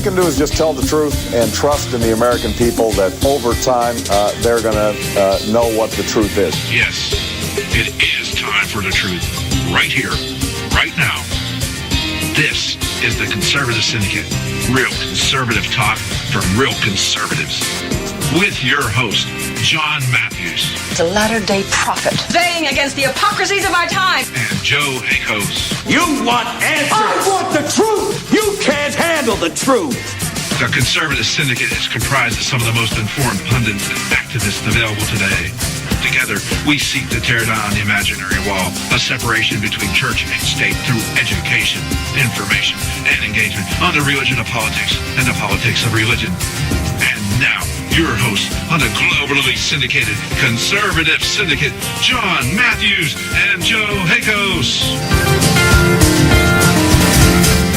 you can do is just tell the truth and trust in the American people that over time they're going to know what the truth is. Yes, it is time for the truth. Right here, right now. This is the Conservative Syndicate. Real conservative talk from real conservatives. With your host, John Matthews. It's a latter-day prophet, baying against the hypocrisies of our time. And Joe Hakos. You want answers. I want the truth. You can't handle the truth. The Conservative Syndicate is comprised of some of the most informed pundits and activists available today. Together, we seek to tear down the imaginary wall, a separation between church and state through education, information, and engagement on the religion of politics and the politics of religion. And now, your host on the globally syndicated Conservative Syndicate, John Matthews and Joe Hakos.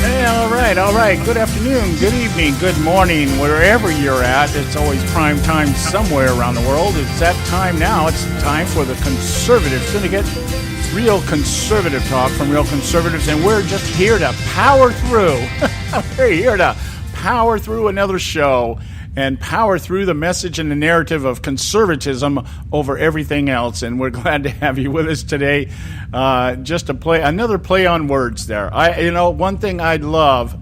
Hey, all right. Good afternoon, good evening, good morning, wherever you're at. It's always prime time somewhere around the world. It's that time now. It's time for the Conservative Syndicate. Real conservative talk from real conservatives, and we're just here to power through. We're here to power through another show and power through the message and the narrative of conservatism over everything else. And we're glad to have you with us today. Just to play another play on words there. One thing I love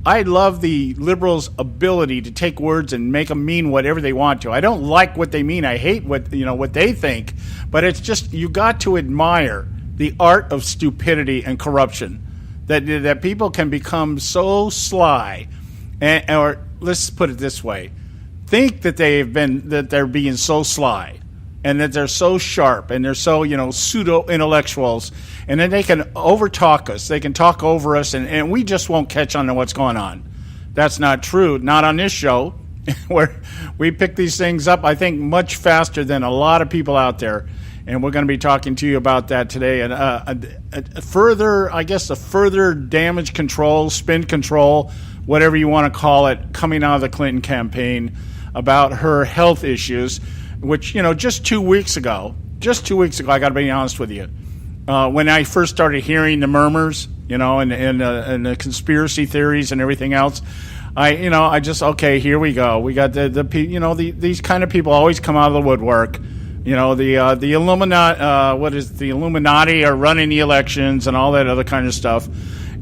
the liberals' ability to take words and make them mean whatever they want to. I don't like what they mean. I hate what they think. But it's just, you got to admire the art of stupidity and corruption. That people can become so sly, or let's put it this way: think that they're being so sly, and that they're so sharp, and they're so pseudo intellectuals, and then they can overtalk us. They can talk over us, and we just won't catch on to what's going on. That's not true. Not on this show, where we pick these things up, I think, much faster than a lot of people out there. And we're going to be talking to you about that today. And further damage control, spin control, whatever you want to call it, coming out of the Clinton campaign about her health issues, which, just 2 weeks ago, I got to be honest with you, when I first started hearing the murmurs, and the conspiracy theories and everything else, I just, okay, here we go. We got these kind of people always come out of the woodwork. The Illuminati, the Illuminati are running the elections and all that other kind of stuff.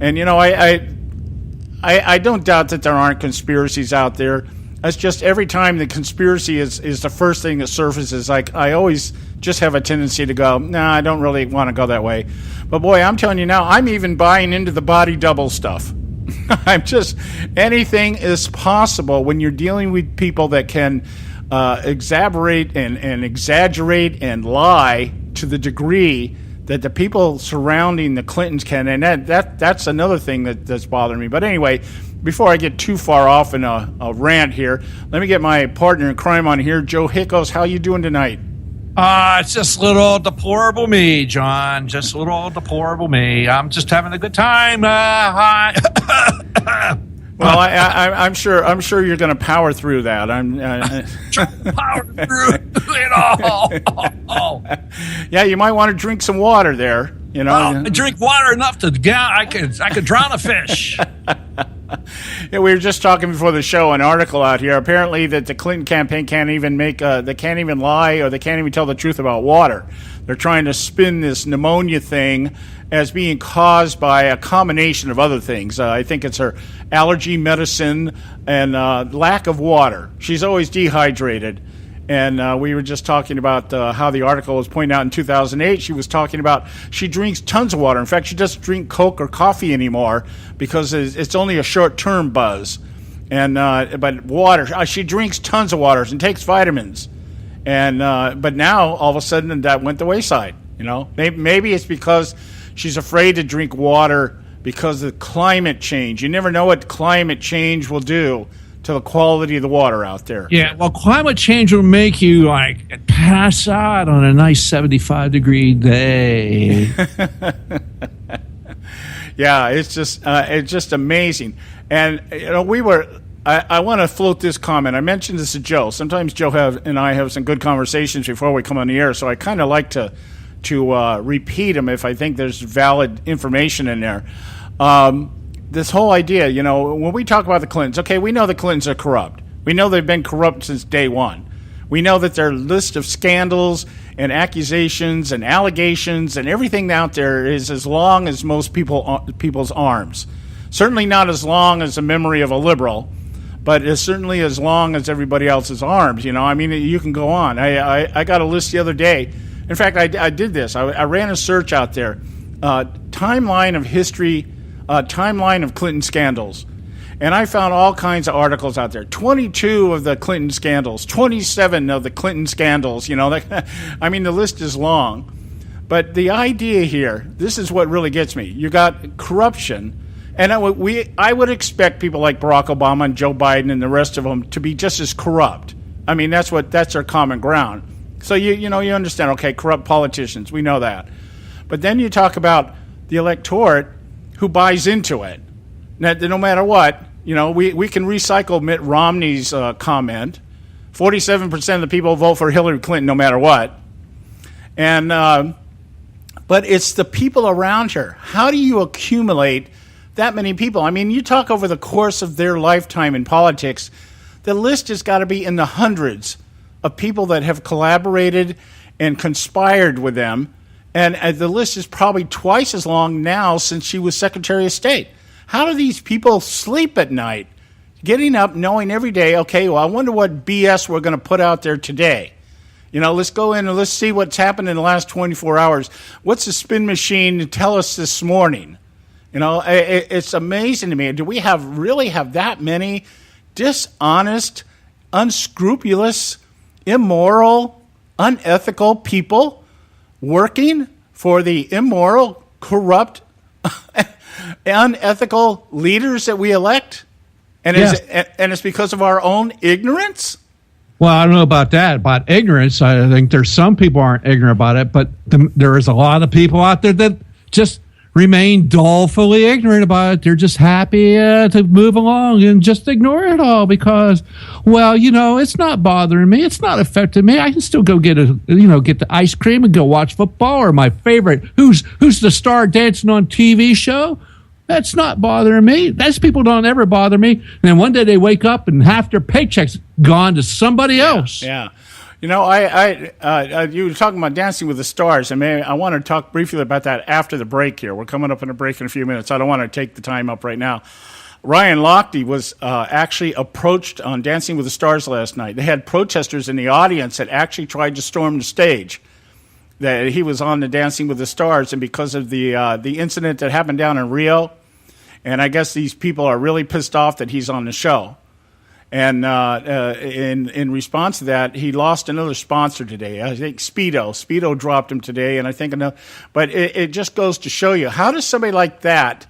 And, I don't doubt that there aren't conspiracies out there. It's just every time the conspiracy is the first thing that surfaces, I always just have a tendency to go, nah, I don't really want to go that way. But boy, I'm telling you now, I'm even buying into the body double stuff. Anything is possible when you're dealing with people that can exaggerate and exaggerate and lie to the degree that the people surrounding the Clintons can, and that's another thing that's bothering me. But anyway, before I get too far off in a rant here, let me get my partner in crime on here, Joe Hakos. How you doing tonight? It's just a little old deplorable me, John. Just a little old deplorable me. I'm just having a good time. Well, I'm sure you're going to power through that. Power through it all. Yeah, you might want to drink some water there. I drink water enough to I could drown a fish. Yeah, we were just talking before the show, an article out here. Apparently, that the Clinton campaign can't even they can't even lie, or they can't even tell the truth about water. They're trying to spin this pneumonia thing as being caused by a combination of other things. I think it's her allergy medicine and lack of water. She's always dehydrated. And we were just talking about how the article was pointing out in 2008. She was talking about she drinks tons of water. In fact, she doesn't drink Coke or coffee anymore because it's only a short-term buzz. And but water, she drinks tons of waters and takes vitamins. And but now all of a sudden that went the wayside. Maybe it's because she's afraid to drink water because of climate change. You never know what climate change will do to the quality of the water out there. Yeah, well, climate change will make you pass out on a nice 75-degree day. Yeah, it's just amazing. And I want to float this comment. I mentioned this to Joe. Sometimes Joe and I have some good conversations before we come on the air, so I kind of like to repeat them if I think there's valid information in there. this whole idea, when we talk about the Clintons, okay, we know the Clintons are corrupt. We know they've been corrupt since day one. We know that their list of scandals and accusations and allegations and everything out there is as long as most people's arms. Certainly not as long as the memory of a liberal, but it's certainly as long as everybody else's arms. I mean, you can go on. I got a list the other day. In fact, I did this. I ran a search out there, timeline of history, timeline of Clinton scandals. And I found all kinds of articles out there. 22 of the Clinton scandals, 27 of the Clinton scandals. I mean, the list is long. But the idea here, this is what really gets me. You got corruption. And I would expect people like Barack Obama and Joe Biden and the rest of them to be just as corrupt. I mean, that's their common ground. So you understand, okay, corrupt politicians, we know that. But then you talk about the electorate who buys into it. Now, no matter what, we can recycle Mitt Romney's comment. 47% of the people vote for Hillary Clinton no matter what. And but it's the people around her. How do you accumulate that many people? I mean, you talk over the course of their lifetime in politics, the list has got to be in the hundreds of people that have collaborated and conspired with them. And the list is probably twice as long now since she was Secretary of State. How do these people sleep at night? Getting up, knowing every day, okay, well, I wonder what BS we're going to put out there today. Let's go in and let's see what's happened in the last 24 hours. What's the spin machine tell us this morning? It's amazing to me. Do we really have that many dishonest, unscrupulous, immoral, unethical people working for the immoral, corrupt, unethical leaders that we elect? And it's because of our own ignorance? Well, I don't know about that, about ignorance. I think there's some people aren't ignorant about it, but there is a lot of people out there that just remain dolefully ignorant about it. They're just happy to move along and just ignore it all because, well, it's not bothering me. It's not affecting me. I can still go get the ice cream and go watch football or my favorite, who's the star dancing on TV show. That's not bothering me. Those people don't ever bother me. And then one day they wake up and half their paycheck's gone to somebody else. Yeah. You were talking about Dancing with the Stars, and I want to talk briefly about that after the break here. We're coming up in a break in a few minutes. I don't want to take the time up right now. Ryan Lochte was actually approached on Dancing with the Stars last night. They had protesters in the audience that actually tried to storm the stage. That he was on the Dancing with the Stars, and because of the incident that happened down in Rio, and I guess these people are really pissed off that he's on the show. And in response to that, he lost another sponsor today. I think Speedo dropped him today, and I think but it just goes to show you, how does somebody like that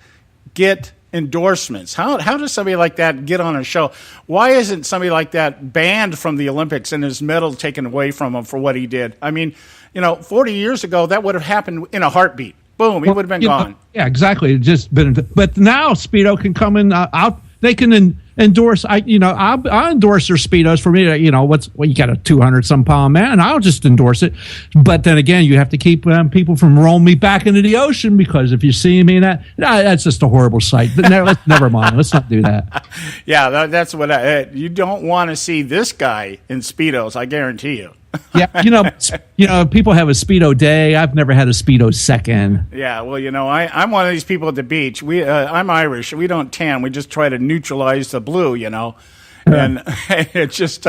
get endorsements? How does somebody like that get on a show? Why isn't somebody like that banned from the Olympics and his medal taken away from him for what he did? I mean, 40 years ago, that would have happened in a heartbeat. Boom, he would have been gone. Yeah, exactly. But now Speedo can come in out. They can endorse. I'll endorse their Speedos for me. You got a 200-some-pound man. I'll just endorse it. But then again, you have to keep people from rolling me back into the ocean, because if you see me in that's just a horrible sight. But never mind. Let's not do that. Yeah, that's what you don't want to see this guy in Speedos. I guarantee you. Yeah, people have a Speedo day. I've never had a Speedo second. Yeah, well, I'm one of these people at the beach. I'm Irish. We don't tan. We just try to neutralize the blue, And it's just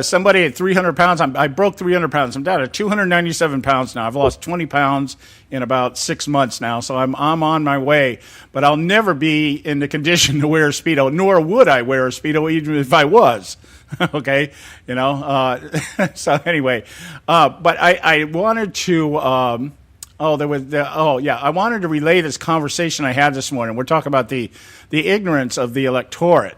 somebody at 300 pounds. I broke 300 pounds. I'm down to 297 pounds now. I've lost 20 pounds in about 6 months now, so I'm on my way. But I'll never be in the condition to wear a Speedo, nor would I wear a Speedo even if I was. Okay, so anyway, but I wanted to, I wanted to relay this conversation I had this morning. We're talking about the ignorance of the electorate.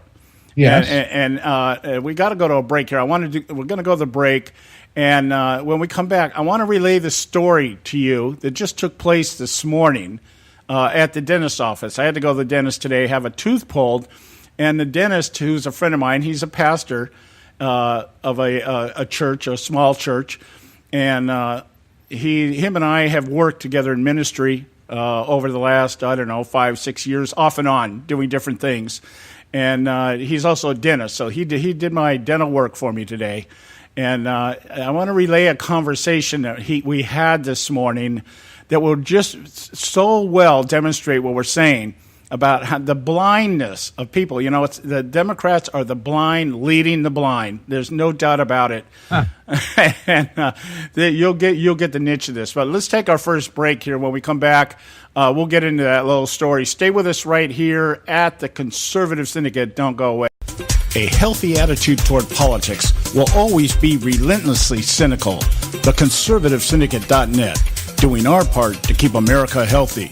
Yes. And we got to go to a break here. We're going to go to the break. And when we come back, I want to relay the story to you that just took place this morning at the dentist's office. I had to go to the dentist today, have a tooth pulled. And the dentist, who's a friend of mine, he's a pastor of a church, a small church, and him and I have worked together in ministry over the last, 5-6 years, off and on, doing different things. And he's also a dentist, so he did my dental work for me today. And I want to relay a conversation that we had this morning that will just so well demonstrate what we're saying about how the blindness of people. It's the Democrats are the blind leading the blind. There's no doubt about it. And you'll get the niche of this. But let's take our first break here. When we come back, we'll get into that little story. Stay with us right here at the Conservative Syndicate. Don't go away. A healthy attitude toward politics will always be relentlessly cynical. TheConservativeSyndicate.net, doing our part to keep America healthy.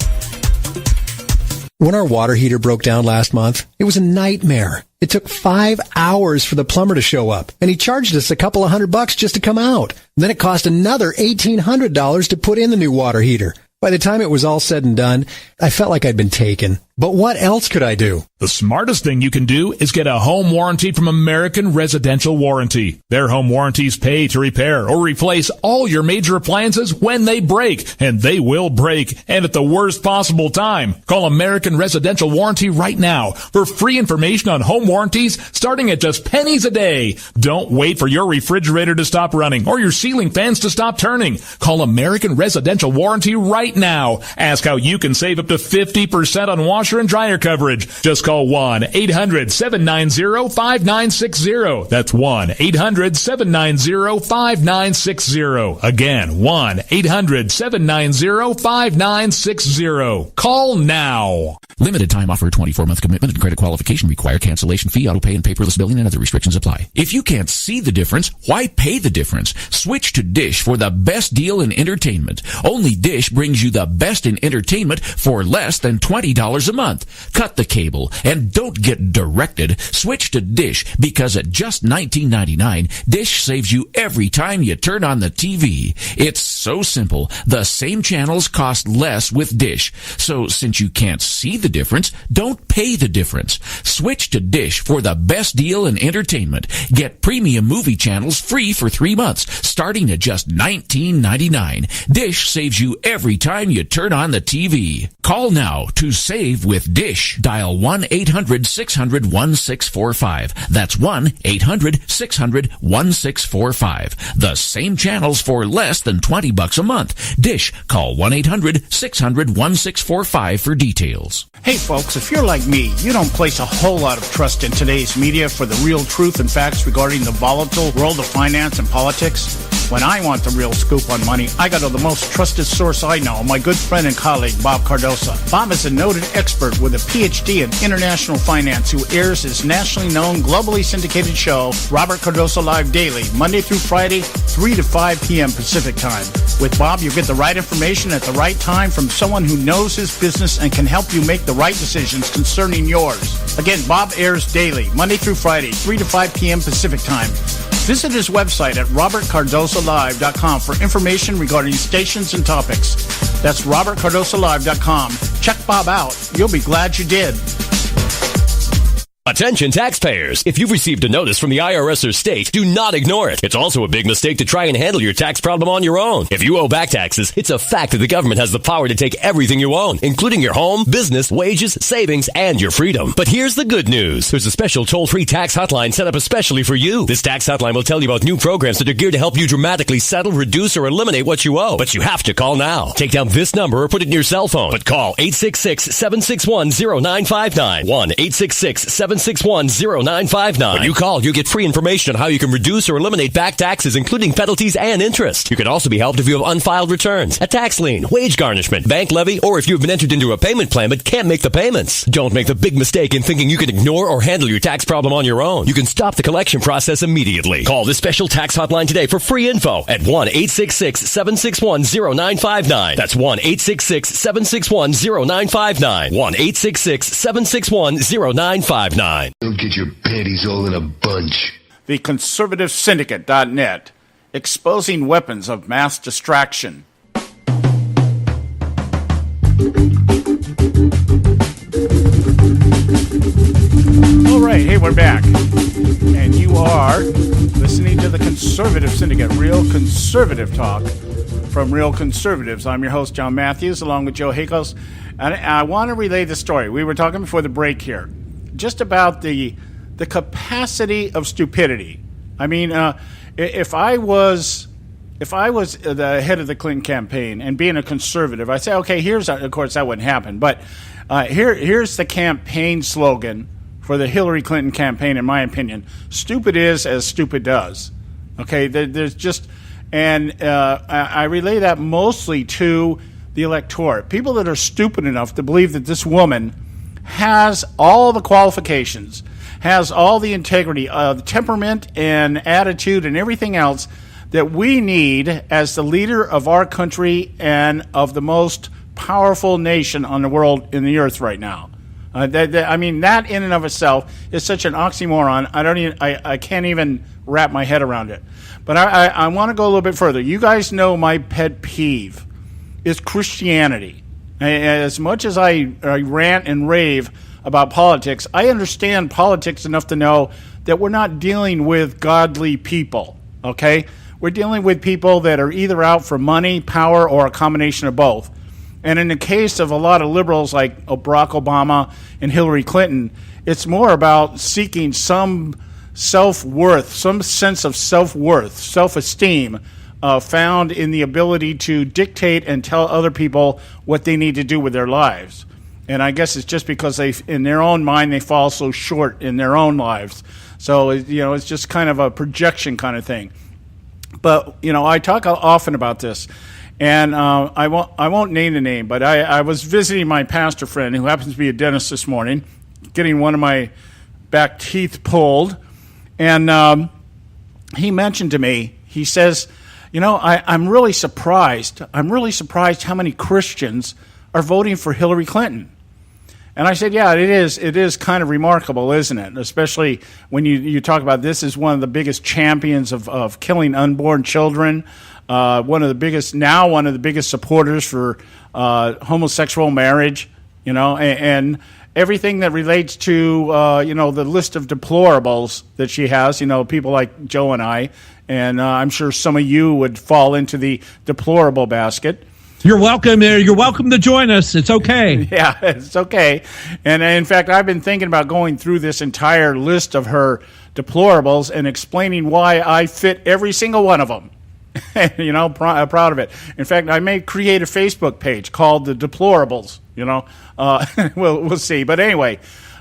When our water heater broke down last month, it was a nightmare. It took 5 hours for the plumber to show up, and he charged us a couple of $100 just to come out. And then it cost another $1,800 to put in the new water heater. By the time it was all said and done, I felt like I'd been taken. But what else could I do? The smartest thing you can do is get a home warranty from American Residential Warranty. Their home warranties pay to repair or replace all your major appliances when they break, and they will break, and at the worst possible time. Call American Residential Warranty right now for free information on home warranties starting at just pennies a day. Don't wait for your refrigerator to stop running or your ceiling fans to stop turning. Call American Residential Warranty right now. Ask how you can save up to 50% on washer and dryer coverage. Just call 1-800-790-5960. That's 1-800-790-5960. Again, 1-800-790-5960. Call now. Limited time offer, 24-month commitment and credit qualification require cancellation fee, auto pay, and paperless billing, and other restrictions apply. If you can't see the difference, why pay the difference? Switch to Dish for the best deal in entertainment. Only Dish brings you the best in entertainment for less than $20 a month. Cut the cable and don't get directed. Switch to Dish because at just $19.99, Dish saves you every time you turn on the TV. It's so simple. The same channels cost less with Dish. So since you can't see the difference, don't pay the difference. Switch to Dish for the best deal in entertainment. Get premium movie channels free for 3 months, starting at just $19.99. Dish saves you every time you turn on the TV. Call now to save with Dish. Dial 1-800-600-1645. That's 1-800-600-1645. The same channels for less than $20 a month. Dish. Call 1-800-600-1645 for details. Hey folks, if you're like me, you don't place a whole lot of trust in today's media for the real truth and facts regarding the volatile world of finance and politics. When I want the real scoop on money, I go to the most trusted source I know, my good friend and colleague, Bob Cardoso. Bob is a noted expert with a PhD in international finance who airs his nationally known, globally syndicated show, Robert Cardoso Live Daily, Monday through Friday, 3 to 5 p.m. Pacific Time. With Bob, you get the right information at the right time from someone who knows his business and can help you make the right decisions concerning yours. Again, Bob airs daily, Monday through Friday, 3 to 5 p.m. Pacific Time. Visit his website at robertcardosolive.com for information regarding stations and topics. That's robertcardosolive.com. Check Bob out. You'll be glad you did. Attention taxpayers. If you've received a notice from the IRS or state, do not ignore it. It's also a big mistake to try and handle your tax problem on your own. If you owe back taxes, it's a fact that the government has the power to take everything you own, including your home, business, wages, savings, and your freedom. But here's the good news. There's a special toll-free tax hotline set up especially for you. This tax hotline will tell you about new programs that are geared to help you dramatically settle, reduce, or eliminate what you owe. But you have to call now. Take down this number or put it in your cell phone. But call 866-761-0959. 1-866-761-0959. When you call, you get free information on how you can reduce or eliminate back taxes, including penalties and interest. You can also be helped if you have unfiled returns, a tax lien, wage garnishment, bank levy, or if you've been entered into a payment plan but can't make the payments. Don't make the big mistake in thinking you can ignore or handle your tax problem on your own. You can stop the collection process immediately. Call this special tax hotline today for free info at 1-866-761-0959. That's 1-866-761-0959. 1-866-761-0959. Don't get your panties all in a bunch. The ConservativeSyndicate.net, exposing weapons of mass distraction. All right, hey, we're back. And you are listening to the Conservative Syndicate, real conservative talk from Real Conservatives. I'm your host, John Matthews, along with Joe Hakos. And I want to relay the story. We were talking before the break here, just about the capacity of stupidity. I mean, if I was the head of the Clinton campaign and being a conservative, I'd say, okay, of course that wouldn't happen, but here's the campaign slogan for the Hillary Clinton campaign, in my opinion. Stupid is as stupid does. Okay, there's just, and I relay that mostly to the electorate. People that are stupid enough to believe that this woman has all the qualifications, has all the integrity, the temperament and attitude and everything else that we need as the leader of our country and of the most powerful nation on the world, in the earth right now. I mean, that in and of itself is such an oxymoron. I can't even wrap my head around it. But I want to go a little bit further. You guys know my pet peeve is Christianity. As much as I rant and rave about politics, I understand politics enough to know that we're not dealing with godly people, okay? We're dealing with people that are either out for money, power, or a combination of both. And in the case of a lot of liberals like Barack Obama and Hillary Clinton, it's more about seeking some self-worth, some sense of self-worth, self-esteem found in the ability to dictate and tell other people what they need to do with their lives. And I guess it's just because in their own mind, they fall so short in their own lives. So, it's just kind of a projection kind of thing. But, I talk often about this. And I won't name the name, but I was visiting my pastor friend, who happens to be a dentist this morning, getting one of my back teeth pulled. And he mentioned to me, he says, I'm really surprised. I'm really surprised how many Christians are voting for Hillary Clinton. And I said, yeah, it is kind of remarkable, isn't it? Especially when you talk about this as one of the biggest champions of killing unborn children. One of the biggest supporters for homosexual marriage, and everything that relates to, the list of deplorables that she has, people like Joe and I, and I'm sure some of you would fall into the deplorable basket. You're welcome. You're welcome to join us. It's okay. Yeah, it's okay. And in fact, I've been thinking about going through this entire list of her deplorables and explaining why I fit every single one of them. Proud of it. In fact, I may create a Facebook page called The Deplorables. We'll see. But anyway,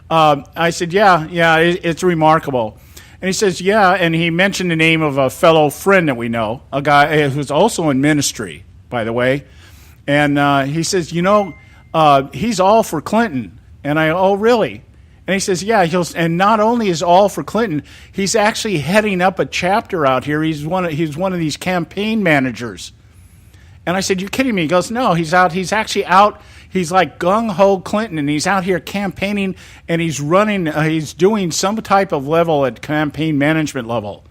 I said, yeah, it's remarkable. And he says, yeah, and he mentioned the name of a fellow friend that we know, a guy who's also in ministry, by the way. And he says, he's all for Clinton. And oh, really? And he says, yeah, and not only is all for Clinton, he's actually heading up a chapter out here. He's one of these campaign managers. And I said, you kidding me? He goes, no, he's actually out. He's like gung-ho Clinton, and he's out here campaigning, and he's doing some type of level at campaign management level.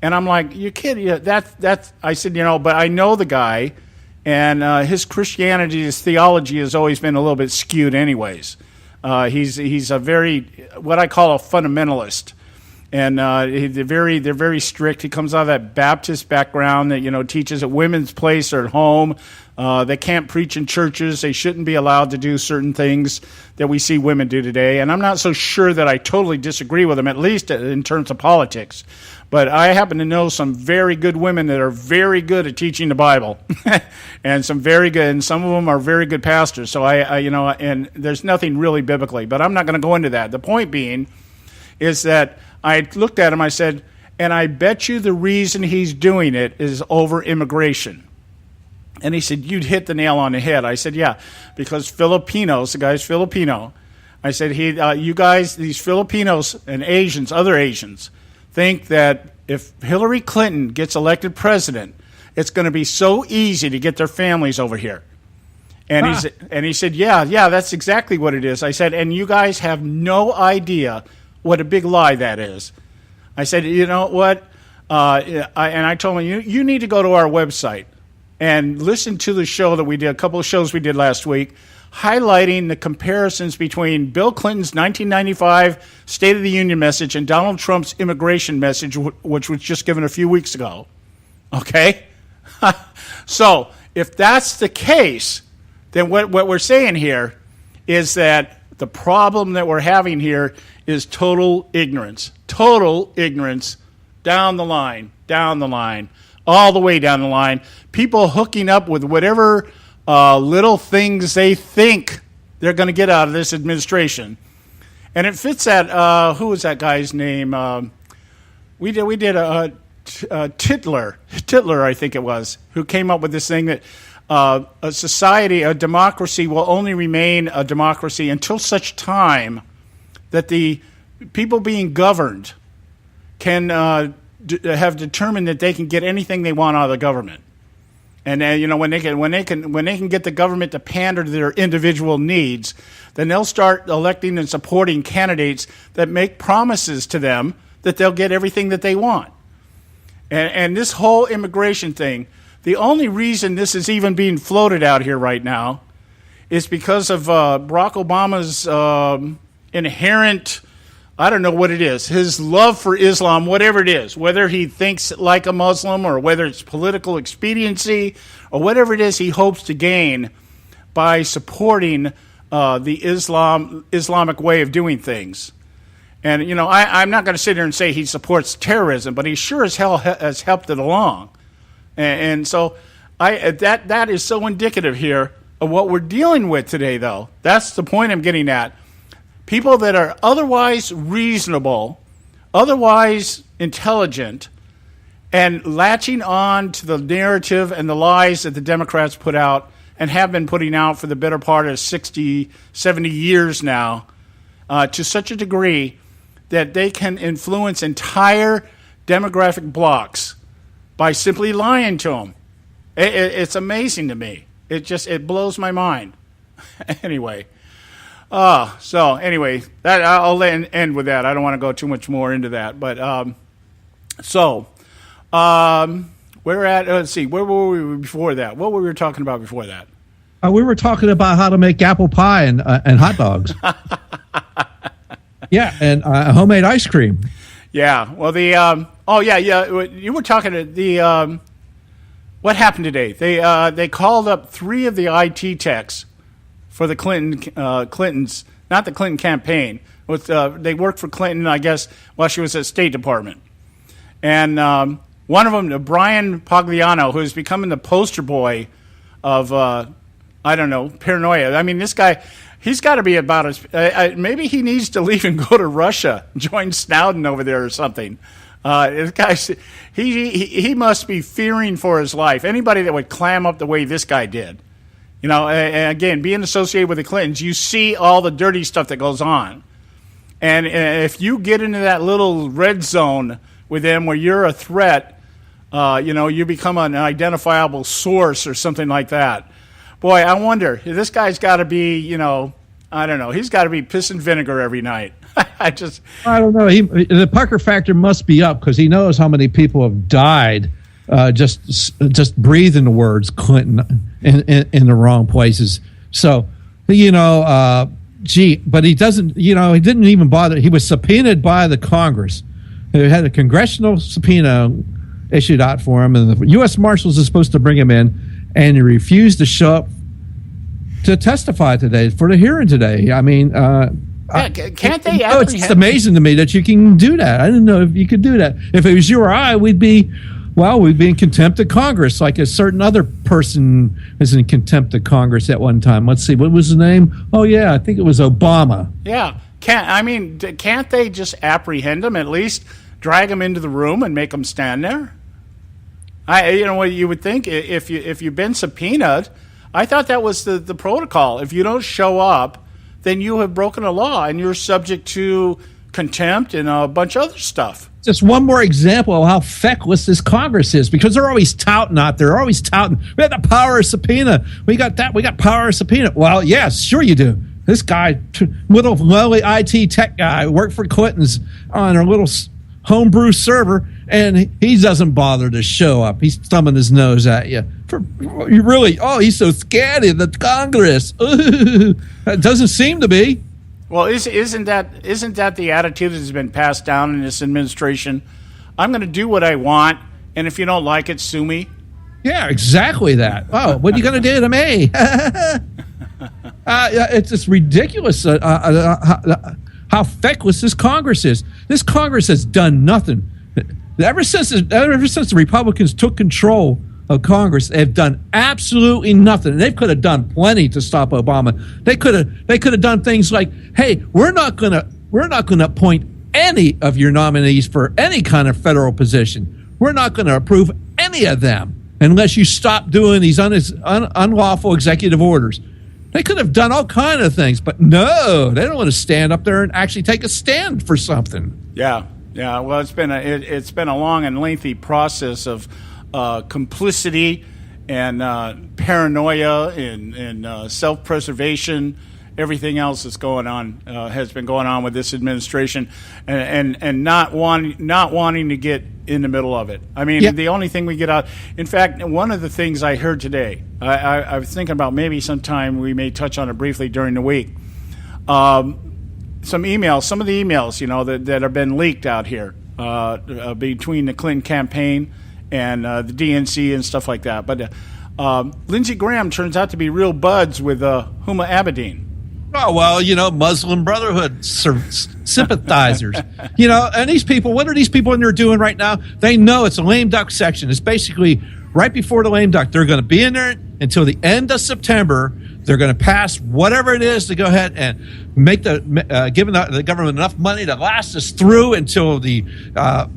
And I'm like, you kidding? I said, but I know the guy, and his Christianity, his theology has always been a little bit skewed anyways. He's a very, what I call a fundamentalist. And they're very strict. He comes out of that Baptist background that, teaches that women's place are at home. They can't preach in churches. They shouldn't be allowed to do certain things that we see women do today. And I'm not so sure that I totally disagree with him, at least in terms of politics. But I happen to know some very good women that are very good at teaching the Bible, and some very good, and some of them are very good pastors. So and there's nothing really biblically, but I'm not going to go into that. The point being is that I looked at him, I said, and I bet you the reason he's doing it is over immigration. And he said, you'd hit the nail on the head. I said, yeah, because Filipinos, the guy's Filipino. I said, you guys, these Filipinos and Asians, other Asians, think that if Hillary Clinton gets elected president, it's going to be so easy to get their families over here. And he said, yeah, that's exactly what it is. I said, and you guys have no idea what a big lie that is. I said, you know what? And I told him, you need to go to our website and listen to the show that we did, a couple of shows we did last week, highlighting the comparisons between Bill Clinton's 1995 State of the Union message and Donald Trump's immigration message, which was just given a few weeks ago. Okay? So if that's the case, then what we're saying here is that the problem that we're having here is total ignorance down the line, all the way down the line. People hooking up with whatever little things they think they're going to get out of this administration. And it fits that, who was that guy's name? We did a Titler, I think it was, who came up with this thing that a society, a democracy, will only remain a democracy until such time that the people being governed can have determined that they can get anything they want out of the government. And when they can get the government to pander to their individual needs, then they'll start electing and supporting candidates that make promises to them that they'll get everything that they want. And this whole immigration thing, the only reason this is even being floated out here right now is because of Barack Obama's inherent, I don't know what it is, his love for Islam, whatever it is, whether he thinks like a Muslim or whether it's political expediency or whatever it is he hopes to gain by supporting the Islamic way of doing things. And, I'm not going to sit here and say he supports terrorism, but he sure as hell has helped it along. And so that is so indicative here of what we're dealing with today, though. That's the point I'm getting at. People that are otherwise reasonable, otherwise intelligent, and latching on to the narrative and the lies that the Democrats put out and have been putting out for the better part of 60, 70 years now, to such a degree that they can influence entire demographic blocks by simply lying to them. It's amazing to me. It blows my mind. Anyway. Anyway, that I'll end with that. I don't want to go too much more into that. But we're at, let's see, where were we before that? What were we talking about before that? We were talking about how to make apple pie and hot dogs. Yeah, and homemade ice cream. Yeah, well, you were talking to the, what happened today? They called up 3 of the IT techs for the Clintons, not the Clinton campaign. They worked for Clinton, I guess, while she was at State Department. And one of them, Brian Pagliano, who's becoming the poster boy of, paranoia. I mean, this guy, he's got to be about as, maybe he needs to leave and go to Russia, join Snowden over there or something. This guy, he must be fearing for his life. Anybody that would clam up the way this guy did. Again, being associated with the Clintons, you see all the dirty stuff that goes on. And if you get into that little red zone with them where you're a threat, you become an identifiable source or something like that. Boy, I wonder, this guy's got to be, I don't know, he's got to be piss and vinegar every night. I don't know. The pucker factor must be up because he knows how many people have died just breathing the words Clinton in the wrong places. So, but he doesn't, he didn't even bother. He was subpoenaed by the Congress. They had a congressional subpoena issued out for him, and the U.S. Marshals are supposed to bring him in, and he refused to show up to testify today for the hearing today. I mean, can't they? It's amazing to me that you can do that. I didn't know if you could do that. If it was you or I, we'd be in contempt of Congress, like a certain other person is in contempt of Congress at one time. Let's see, what was his name? Oh, yeah, I think it was Obama. Yeah. Can't they just apprehend him, at least drag him into the room and make him stand there? What you would think if you've been subpoenaed, I thought that was the protocol. If you don't show up, then you have broken a law and you're subject to contempt and a bunch of other stuff. Just one more example of how feckless this Congress is, because they're always touting out there. They're always touting, we have the power of subpoena. We got that. We got power of subpoena. Well, yes, sure you do. This guy, little lowly IT tech guy, worked for Clinton's on a little homebrew server, and he doesn't bother to show up. He's thumbing his nose at you. He's so scared of the Congress. That doesn't seem to be. Well, isn't that the attitude that has been passed down in this administration? I'm going to do what I want, and if you don't like it, sue me. Yeah, exactly that. Oh, what are you going to do to me? It's just ridiculous how feckless this Congress is. This Congress has done nothing. Ever since the Republicans took control of Congress, they've done absolutely nothing. They could have done plenty to stop Obama. They could have done things like, hey, we're not going to appoint any of your nominees for any kind of federal position. We're not going to approve any of them unless you stop doing these unlawful executive orders. They could have done all kinds of things, but no, they don't want to stand up there and actually take a stand for something. Yeah. Well, it's been a long and lengthy process of complicity and paranoia and self-preservation. Everything else that's going on has been going on with this administration, and not wanting to get in the middle of it. I mean, The only thing we get out. In fact, one of the things I heard today, I was thinking about maybe sometime we may touch on it briefly during the week. Some of the emails, that have been leaked out here between the Clinton campaign and the DNC and stuff like that. But Lindsey Graham turns out to be real buds with Huma Abedin. Oh, well, Muslim Brotherhood sympathizers. And these people, what are these people in there doing right now? They know it's a lame duck section. It's basically right before the lame duck. They're going to be in there until the end of September. They're going to pass whatever it is to go ahead and make giving the government enough money to last us through until the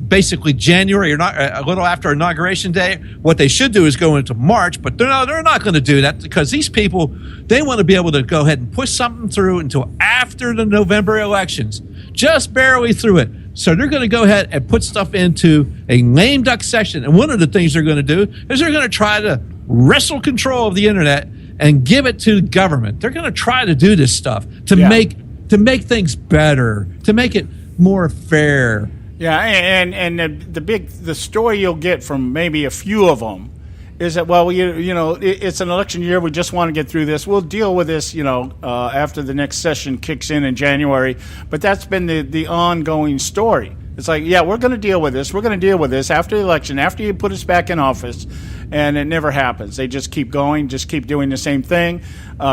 basically January or not a little after Inauguration Day. What they should do is go into March, but they're not going to do that because these people, they want to be able to go ahead and push something through until after the November elections, just barely through it. So they're going to go ahead and put stuff into a lame duck section. And one of the things they're going to do is they're going to try to wrestle control of the internet and give it to government. They're going to try to do this stuff to make things better, to make it more fair. Yeah, and the story you'll get from maybe a few of them is that, well, it's an election year. We just want to get through this. We'll deal with this, after the next session kicks in January. But that's been the ongoing story. It's like, yeah, we're going to deal with this. We're going to deal with this after the election, after you put us back in office. And it never happens. They just keep going, just keep doing the same thing,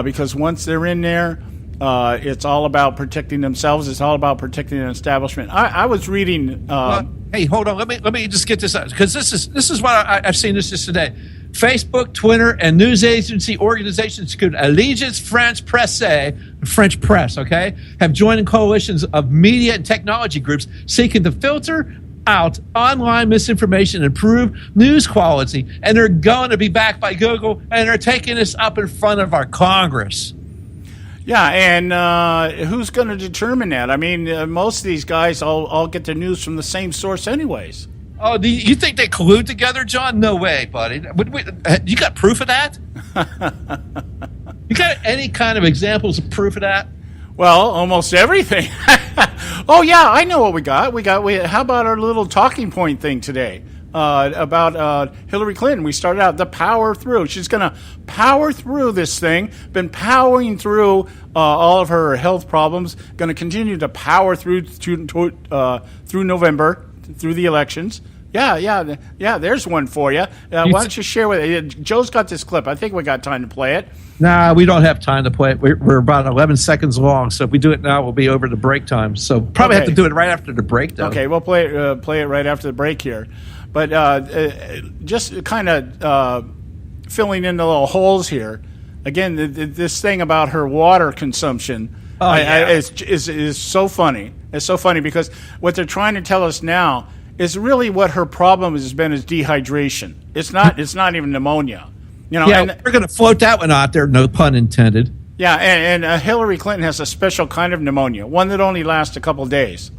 because once they're in there, it's all about protecting themselves. It's all about protecting the establishment. I was reading. Hey, hold on. Let me just get this out, because this is what I've seen this just today. Facebook, Twitter, and news agency organizations including Alliance France Presse, French press, okay, have joined in coalitions of media and technology groups seeking to filter out online misinformation and improve news quality, and they're going to be backed by Google, and they're taking this up in front of our Congress. Yeah, and who's going to determine that? I mean, most of these guys all get their news from the same source anyways. Oh, you think they collude together, John? No way, buddy. You got proof of that? You got any kind of examples of proof of that? Well, almost everything. Oh, yeah, I know what we got. How about our little talking point thing today about Hillary Clinton? We started out the power through. She's going to power through this thing. Been powering through all of her health problems. Going to continue to power through November, through the elections. Yeah. There's one for you. Why don't you share with it? Joe's got this clip. I think we got time to play it. Nah, we don't have time to play it. We're about 11 seconds long, so if we do it now, we'll be over the break time. So probably have to do it right after the break, though. Okay, we'll play it right after the break here. But just kind of filling in the little holes here. Again, this thing about her water consumption is so funny. It's so funny because what they're trying to tell us now is really what her problem has been is dehydration. It's not even pneumonia. And we're going to float that one out there, no pun intended. Yeah, and Hillary Clinton has a special kind of pneumonia, one that only lasts a couple days.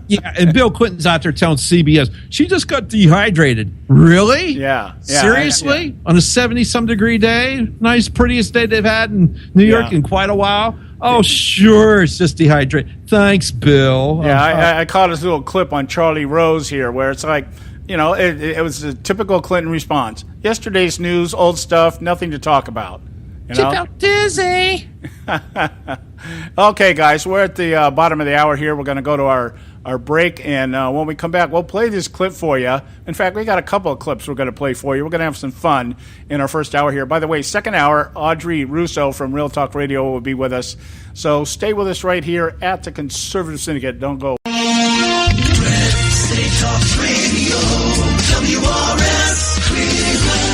Yeah, and Bill Clinton's out there telling CBS, she just got dehydrated. Really? Yeah. Seriously? Yeah. On a 70-some degree day? Nice, prettiest day they've had in New York in quite a while? Oh, sure, it's just dehydrated. Thanks, Bill. Yeah, I caught this little clip on Charlie Rose here where it's like, it was a typical Clinton response. Yesterday's news, old stuff, nothing to talk about. She felt dizzy. Okay, guys, we're at the bottom of the hour here. We're going to go to our our break, and when we come back, we'll play this clip for you. In fact, we got a couple of clips we're going to play for you. We're going to have some fun in our first hour here. By the way, second hour, Audrey Russo from Real Talk Radio will be with us. So stay with us right here at the Conservative Syndicate. Don't go. State Talk Radio, WRS Cleveland.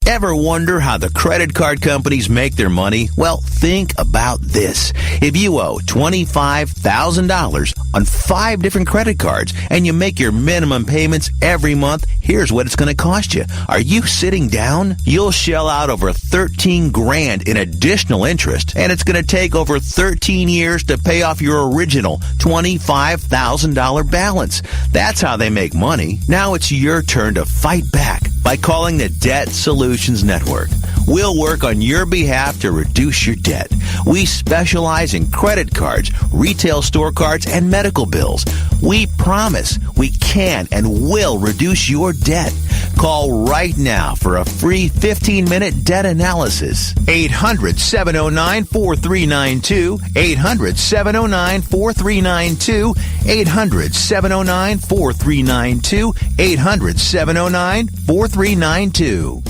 Ever wonder how the credit card companies make their money? Well, think about this. If you owe $25,000 on 5 different credit cards and you make your minimum payments every month, here's what it's going to cost you. Are you sitting down? You'll shell out over $13,000 in additional interest, and it's going to take over 13 years to pay off your original $25,000 balance. That's how they make money. Now it's your turn to fight back by calling the Debt Solutions Network. We'll work on your behalf to reduce your debt. We specialize in credit cards, retail store cards, and medical bills. We promise we can and will reduce your debt. Call right now for a free 15-minute debt analysis. 800-709-4392. 800-709-4392. 800-709-4392. 800-709-4392.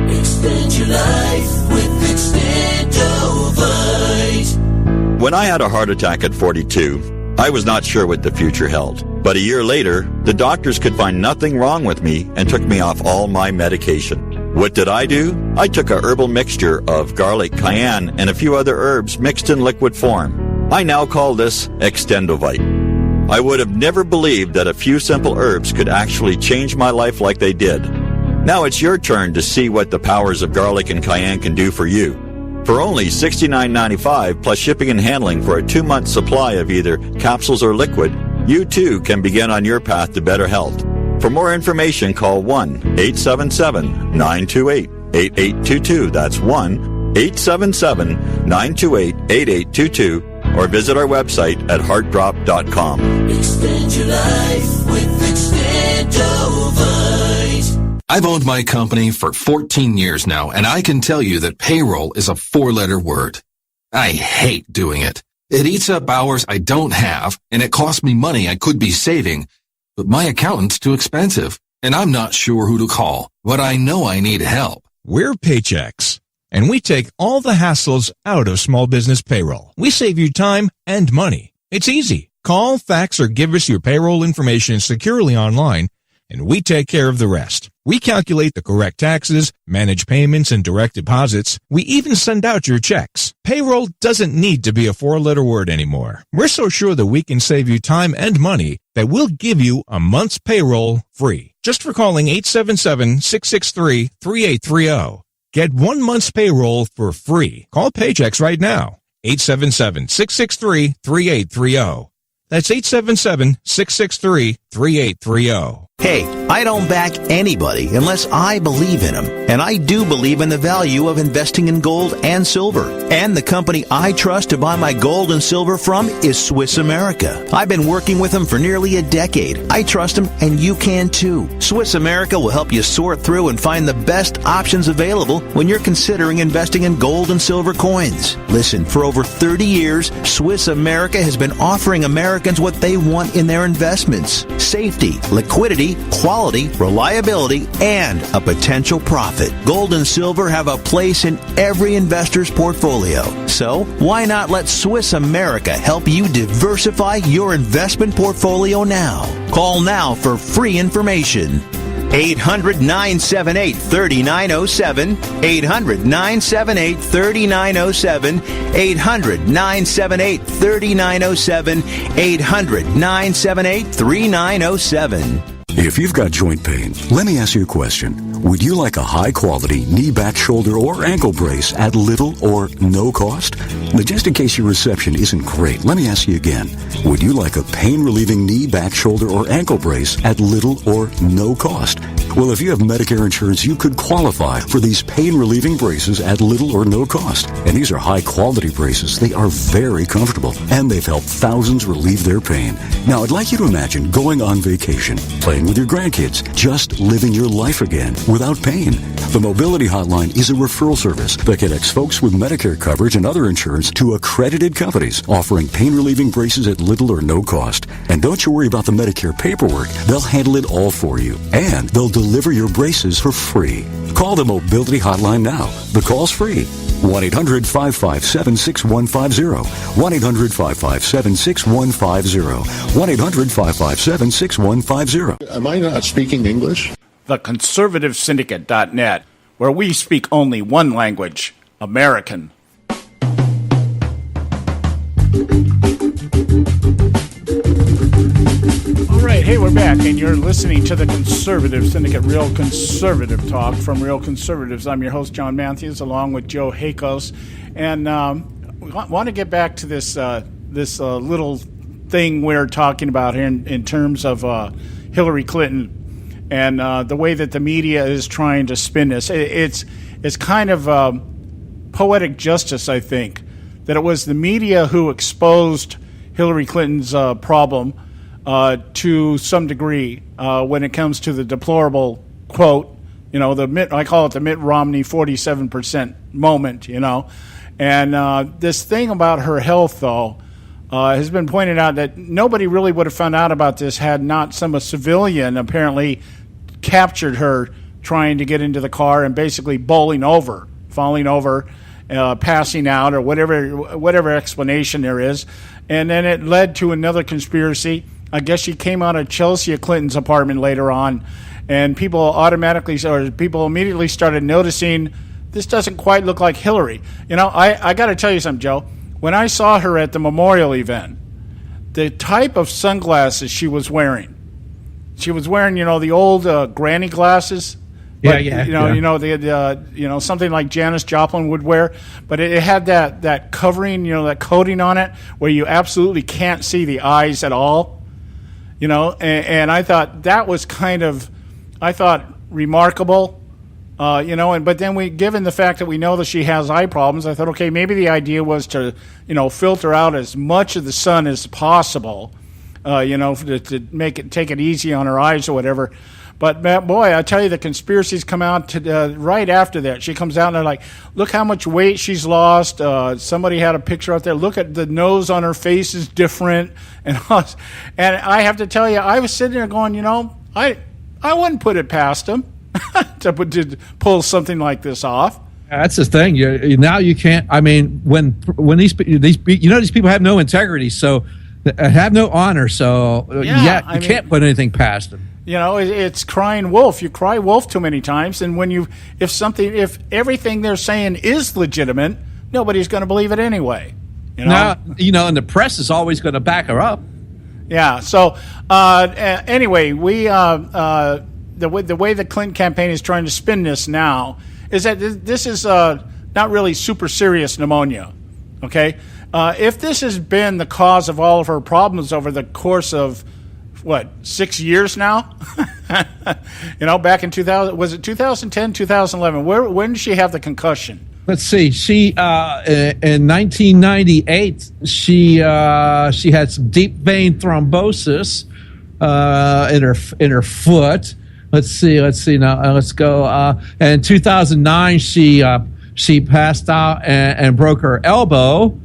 Extend your life with Extendovite. When I had a heart attack at 42, I was not sure what the future held. But a year later, the doctors could find nothing wrong with me and took me off all my medication. What did I do? I took a herbal mixture of garlic, cayenne, and a few other herbs mixed in liquid form. I now call this Extendovite. I would have never believed that a few simple herbs could actually change my life like they did. Now it's your turn to see what the powers of garlic and cayenne can do for you. For only $69.95 plus shipping and handling for a 2-month supply of either capsules or liquid, you too can begin on your path to better health. For more information, call 1-877-928-8822. That's 1-877-928-8822. Or visit our website at heartdrop.com. Extend your life with Extendovite. I've owned my company for 14 years now, and I can tell you that payroll is a 4-letter word. I hate doing it. It eats up hours I don't have, and it costs me money I could be saving. But my accountant's too expensive, and I'm not sure who to call, but I know I need help. We're Paychex, and we take all the hassles out of small business payroll. We save you time and money. It's easy. Call, fax, or give us your payroll information securely online, and we take care of the rest. We calculate the correct taxes, manage payments and direct deposits. We even send out your checks. Payroll doesn't need to be a 4-letter word anymore. We're so sure that we can save you time and money that we'll give you a month's payroll free. Just for calling 877-663-3830. Get 1 month's payroll for free. Call Paychex right now. 877-663-3830. That's 877-663-3830. Hey, I don't back anybody unless I believe in them. And I do believe in the value of investing in gold and silver. And the company I trust to buy my gold and silver from is Swiss America. I've been working with them for nearly a decade. I trust them, and you can too. Swiss America will help you sort through and find the best options available when you're considering investing in gold and silver coins. Listen, for over 30 years, Swiss America has been offering Americans what they want in their investments: safety, liquidity, quality, reliability, and a potential profit. Gold and silver have a place in every investor's portfolio. So why not let Swiss America help you diversify your investment portfolio now? Call now for free information. 800-978-3907, 800-978-3907, 800-978-3907, 800-978-3907. If you've got joint pain, let me ask you a question. Would you like a high-quality knee, back, shoulder, or ankle brace at little or no cost? But just in case your reception isn't great, let me ask you again. Would you like a pain-relieving knee, back, shoulder, or ankle brace at little or no cost? Well, if you have Medicare insurance, you could qualify for these pain-relieving braces at little or no cost. And these are high-quality braces. They are very comfortable, and they've helped thousands relieve their pain. Now, I'd like you to imagine going on vacation, playing with your grandkids, just living your life again without pain. The Mobility Hotline is a referral service that connects folks with Medicare coverage and other insurance to accredited companies offering pain-relieving braces at little or no cost. And don't you worry about the Medicare paperwork. They'll handle it all for you. And they'll deliver your braces for free. Call the Mobility Hotline now. The call's free. 1-800-557-6150. 1-800-557-6150. 1-800-557-6150. Am I not speaking English? The Conservative Syndicate.net, where we speak only one language, American. All right, hey, we're back, and you're listening to the Conservative Syndicate, Real Conservative Talk from Real Conservatives. I'm your host, John Matthews, along with Joe Hakos, and we want to get back to this little thing we're talking about here in terms of Hillary Clinton and the way that the media is trying to spin this. It's kind of poetic justice, I think, that it was the media who exposed Hillary Clinton's problem to some degree when it comes to the deplorable quote, I call it the Mitt Romney 47% moment, And this thing about her health, though, has been pointed out that nobody really would have found out about this had not some civilian apparently captured her trying to get into the car and basically falling over, passing out, or whatever explanation there is. And then it led to another conspiracy. I guess she came out of Chelsea Clinton's apartment later on, and people immediately started noticing this doesn't quite look like Hillary. I got to tell you something, Joe. When I saw her at the memorial event, the type of sunglasses she was wearing, the old granny glasses. Something like Janis Joplin would wear, but it had that covering, that coating on it, where you absolutely can't see the eyes at all. And I thought that was remarkable. But then given the fact that we know that she has eye problems, I thought, okay, maybe the idea was to, filter out as much of the sun as possible, to take it easy on her eyes or whatever. But boy, I tell you, the conspiracies come out right after that. She comes out and they're like, look how much weight she's lost. Somebody had a picture out there. Look at the nose on her face is different. And I have to tell you, I was sitting there going, I wouldn't put it past him to pull something like this off. That's the thing. Now you can't. I mean, when these people have no integrity, so have no honor. So you can't put anything past them. It's crying wolf. You cry wolf too many times, and if everything they're saying is legitimate, nobody's going to believe it anyway. And the press is always going to back her up. Yeah. So anyway, the way the Clinton campaign is trying to spin this now is that this is not really super serious pneumonia. Okay, if this has been the cause of all of her problems over the course of 6 years now? Back in 2000, was it 2010, 2011? When did she have the concussion? Let's see. She in 1998 she had some deep vein thrombosis in her foot. Let's see. Now let's go. In 2009 she passed out and broke her elbow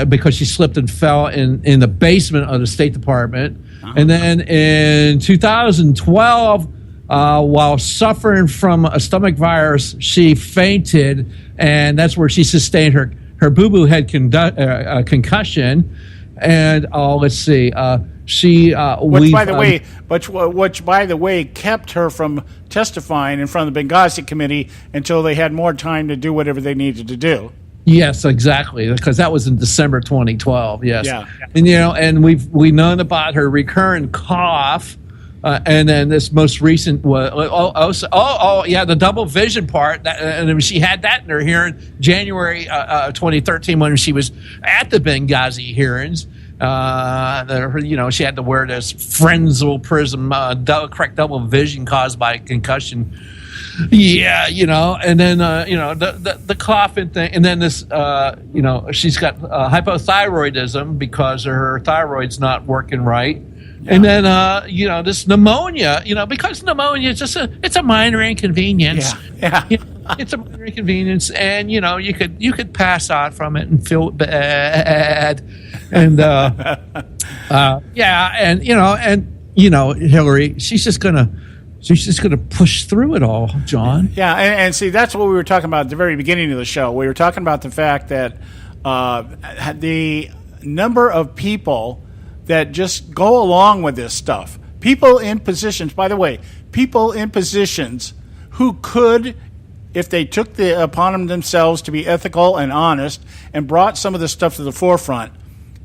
because she slipped and fell in the basement of the State Department. And then in 2012, while suffering from a stomach virus, she fainted, and that's where she sustained her boo-boo head concussion. And let's see, which by the way kept her from testifying in front of the Benghazi committee until they had more time to do whatever they needed to do. Yes, exactly, because that was in December 2012. Yes, yeah. And we've known about her recurrent cough, and then this most recent was the double vision part. And she had that in her hearing January 2013 when she was at the Benghazi hearings. She had to wear this Frenzel prism, correct double vision caused by concussion. Yeah, and then the coughing thing, and then this, she's got hypothyroidism because her thyroid's not working right, and then this pneumonia, because pneumonia is just it's a minor inconvenience. Yeah. It's a minor inconvenience, and you could pass out from it and feel bad, and Hillary, she's just gonna push through it all, John. Yeah, and see, that's what we were talking about at the very beginning of the show. We were talking about the fact that the number of people that just go along with this stuff, people in positions, by the way, people in positions who could, if they took upon themselves to be ethical and honest and brought some of this stuff to the forefront,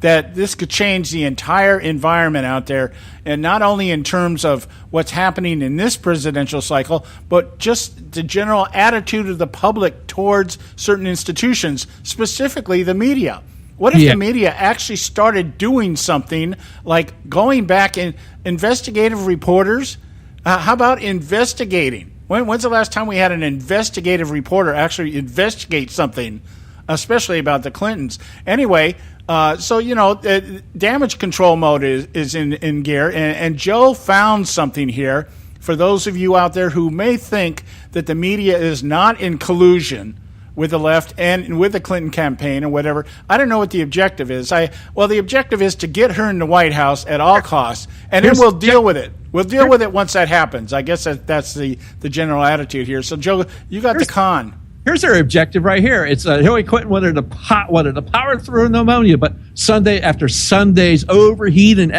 that this could change the entire environment out there, and not only in terms of what's happening in this presidential cycle, but just the general attitude of the public towards certain institutions, specifically the media. What if the media actually started doing something like going back and investigative reporters? How about investigating? When's the last time we had an investigative reporter actually investigate something, especially about the Clintons? Anyway, damage control mode is in gear, and Joe found something here for those of you out there who may think that the media is not in collusion with the left and with the Clinton campaign or whatever. I don't know what the objective is. The objective is to get her in the White House at all costs, and then we'll deal with it. We'll deal with it once that happens. I guess that's the general attitude here. So, Joe, you got the con. Here's their objective right here. It's Hillary Clinton wanted to power through pneumonia, but Sunday after Sunday's overheating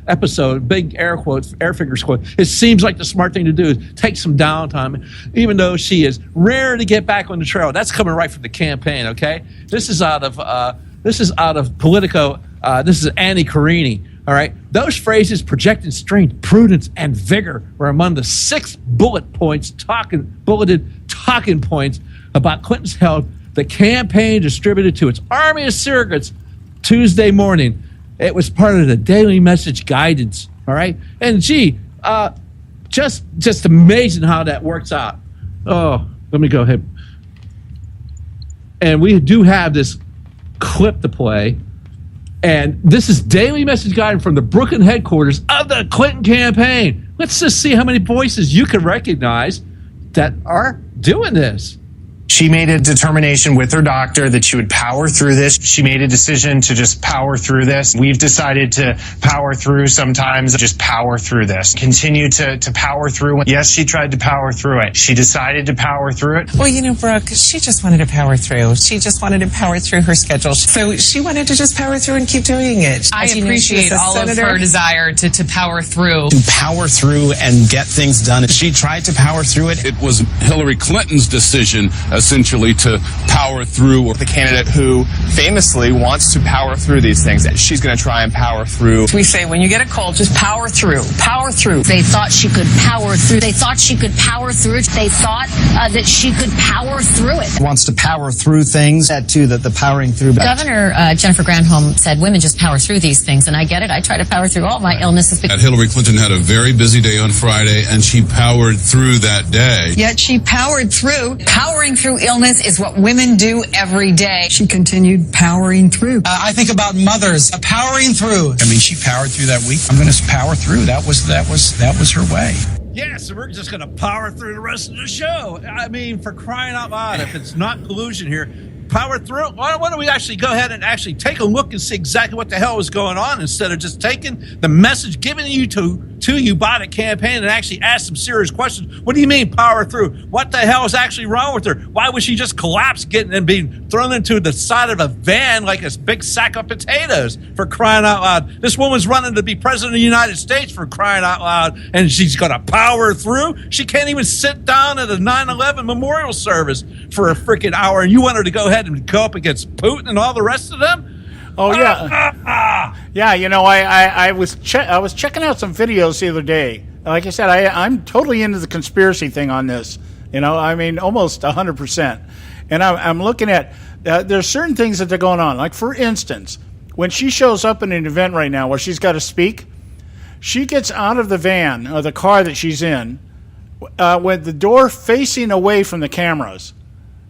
episode, big air fingers quote, it seems like the smart thing to do is take some downtime, even though she is rare to get back on the trail. That's coming right from the campaign. Okay, this is out of Politico. This is Annie Carini. All right, those phrases, projecting strength, prudence, and vigor, were among the 6 bulleted talking points about Clinton's health. The campaign distributed to its army of surrogates Tuesday morning. It was part of the daily message guidance. All right, and just amazing how that works out. Oh, let me go ahead. And we do have this clip to play. And this is daily message guidance from the Brooklyn headquarters of the Clinton campaign. Let's just see how many voices you can recognize that are doing this. She made a determination with her doctor that she would power through this. She made a decision to just power through this. We've decided to power through sometimes, just power through this. Continue to power through. Yes, she tried to power through it. She decided to power through it. Well, Brooke, she just wanted to power through. She just wanted to power through her schedule. So she wanted to just power through and keep doing it. I appreciate all of her desire to power through. To power through and get things done. She tried to power through it. It was Hillary Clinton's decision, essentially, to power through. The candidate who famously wants to power through these things, she's going to try and power through. We say when you get a cold, just power through. Power through. They thought she could power through. They thought she could power through it. They thought that she could power through it. Wants to power through things. That too, that the powering through. Governor Jennifer Granholm said women just power through these things, and I get it. I try to power through all my illnesses. Hillary Clinton had a very busy day on Friday, and she powered through that day. Yet she powered through. Powering through illness is what women do every day. She continued powering through. I think about mothers powering through. I mean, she powered through that week. I'm going to power through. That was her way. Yeah, so we're just going to power through the rest of the show. I mean, for crying out loud, if it's not collusion here, power through. Why don't we actually go ahead and actually take a look and see exactly what the hell is going on, instead of just taking the message given to you by the campaign and actually ask some serious questions. What do you mean power through? What the hell is actually wrong with her? Why would she just collapse and being thrown into the side of a van like a big sack of potatoes, for crying out loud? This woman's running to be president of the United States, for crying out loud, and she's going to power through? She can't even sit down at a 9/11 memorial service for a freaking hour, and you want her to go ahead and go up against Putin and all the rest of them? Oh yeah, yeah. I was checking out some videos the other day. Like I said, I'm totally into the conspiracy thing on this. I mean, almost 100%. And I'm looking at there's certain things that are going on. Like, for instance, when she shows up in an event right now where she's got to speak, she gets out of the van or the car that she's in with the door facing away from the cameras.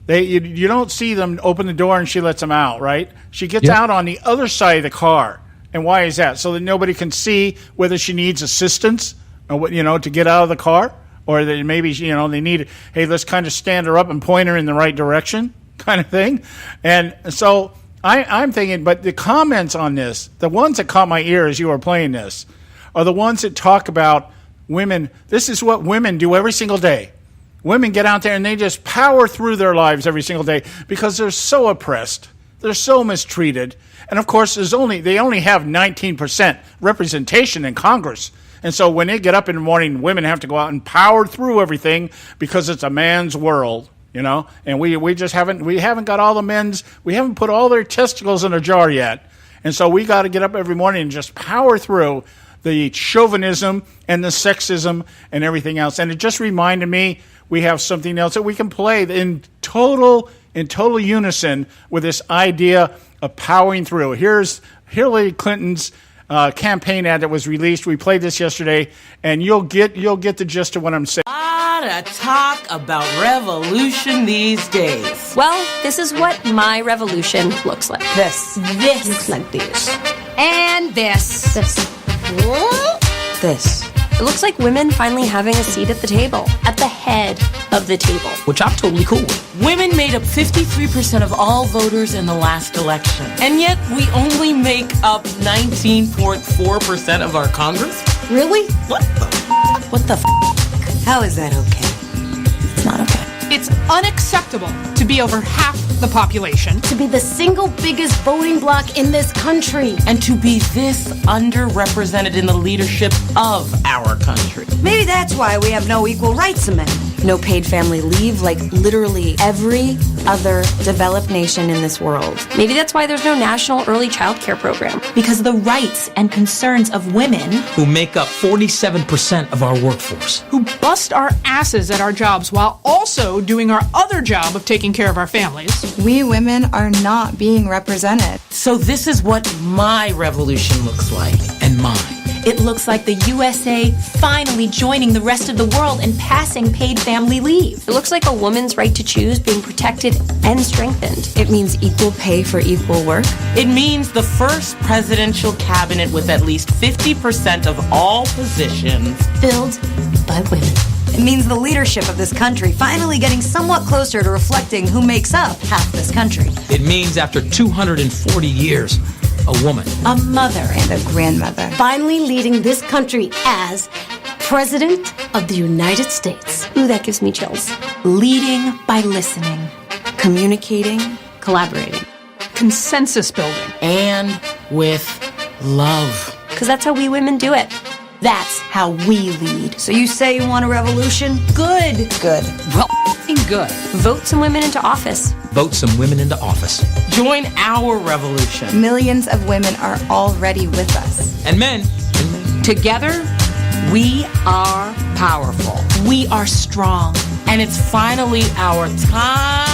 You don't see them open the door and she lets them out, right? She gets out on the other side of the car. And why is that? So that nobody can see whether she needs assistance or to get out of the car? or that maybe, they need, hey, let's kind of stand her up and point her in the right direction kind of thing. And so I'm thinking, but the comments on this, the ones that caught my ear as you were playing this, are the ones that talk about women. This is what women do every single day. Women get out there and they just power through their lives every single day because they're so oppressed. They're so mistreated. And of course, they only have 19% representation in Congress. And so when they get up in the morning, women have to go out and power through everything because it's a man's world, and we just haven't got all the men's, we haven't put all their testicles in a jar yet. And so we got to get up every morning and just power through the chauvinism and the sexism and everything else. And it just reminded me we have something else that we can play in total unison with this idea of powering through. Here's Hillary Clinton's campaign ad that was released. We played this yesterday, and you'll get the gist of what I'm saying. A lot of talk about revolution these days. Well, this is what my revolution looks like. This looks like this. And this. This. It looks like women finally having a seat at the table, at the head of the table. Which I'm totally cool with. Women made up 53% of all voters in the last election. And yet we only make up 19.4% of our Congress? Really? What the How is that okay? It's not okay. It's unacceptable to be over half the population. To be the single biggest voting bloc in this country. And to be this underrepresented in the leadership of our country. Maybe that's why we have no equal rights amendment. No paid family leave like literally every other developed nation in this world. Maybe that's why there's no national early child care program. Because the rights and concerns of women who make up 47% of our workforce. Who bust our asses at our jobs while also doing our other job of taking care of our families. We women are not being represented. So this is what my revolution looks like. And mine. It looks like the USA finally joining the rest of the world and passing paid family leave. It looks like a woman's right to choose being protected and strengthened. It means equal pay for equal work. It means the first presidential cabinet with at least 50% of all positions filled by women. It means the leadership of this country finally getting somewhat closer to reflecting who makes up half this country. It means after 240 years, a woman, a mother, and a grandmother finally leading this country as President of the United States. Ooh, that gives me chills. Leading by listening, communicating, collaborating, consensus building, and with love. Because that's how we women do it. That's how we lead. So you say you want a revolution? Good. Good. Well, good. Vote some women into office. Vote some women into office. Join our revolution. Millions of women are already with us. And men. Together, we are powerful. We are strong. And it's finally our time.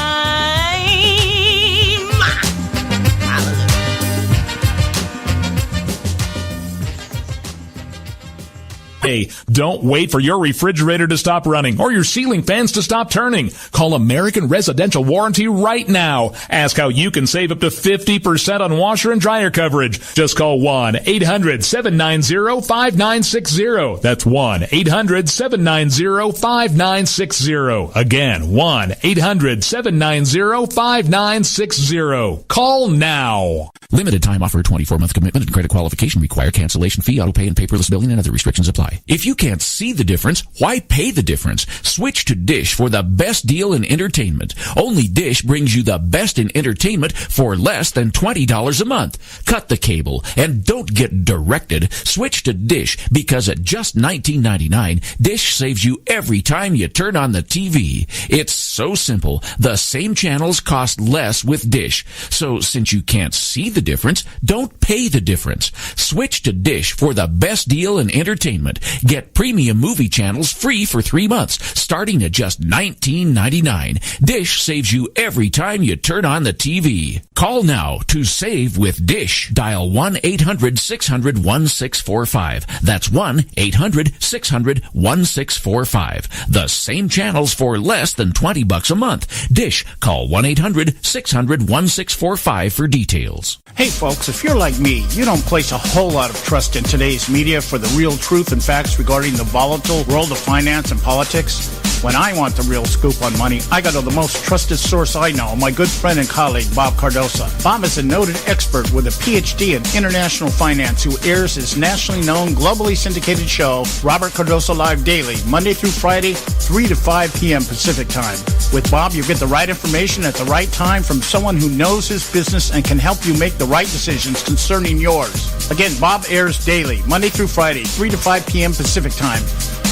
Hey, don't wait for your refrigerator to stop running or your ceiling fans to stop turning. Call American Residential Warranty right now. Ask how you can save up to 50% on washer and dryer coverage. Just call 1-800-790-5960. That's 1-800-790-5960. Again, 1-800-790-5960. Call now. Limited time offer, 24-month commitment and credit qualification require cancellation fee, auto pay, and paperless billing, and other restrictions apply. If you can't see the difference, why pay the difference? Switch to Dish for the best deal in entertainment. Only Dish brings you the best in entertainment for less than $20 a month. Cut the cable and don't get directed. Switch to Dish because at just $19.99, Dish saves you every time you turn on the TV. It's so simple. The same channels cost less with Dish. So since you can't see the difference, don't pay the difference. Switch to Dish for the best deal in entertainment. Get premium movie channels free for 3 months, starting at just $19.99. Dish saves you every time you turn on the TV. Call now to save with Dish. Dial 1-800-600-1645. That's 1-800-600-1645. The same channels for less than $20 a month. Dish. Call 1-800-600-1645 for details. Hey folks, if you're like me, you don't place a whole lot of trust in today's media for the real truth and facts facts regarding the volatile world of finance and politics? When I want the real scoop on money, I go to the most trusted source I know, my good friend and colleague, Bob Cardoso. Bob is a noted expert with a PhD in international finance who airs his nationally known, globally syndicated show, Robert Cardoso Live Daily, Monday through Friday, 3 to 5 p.m. Pacific Time. With Bob, you get the right information at the right time from someone who knows his business and can help you make the right decisions concerning yours. Again, Bob airs daily, Monday through Friday, 3 to 5 p.m. Pacific Time.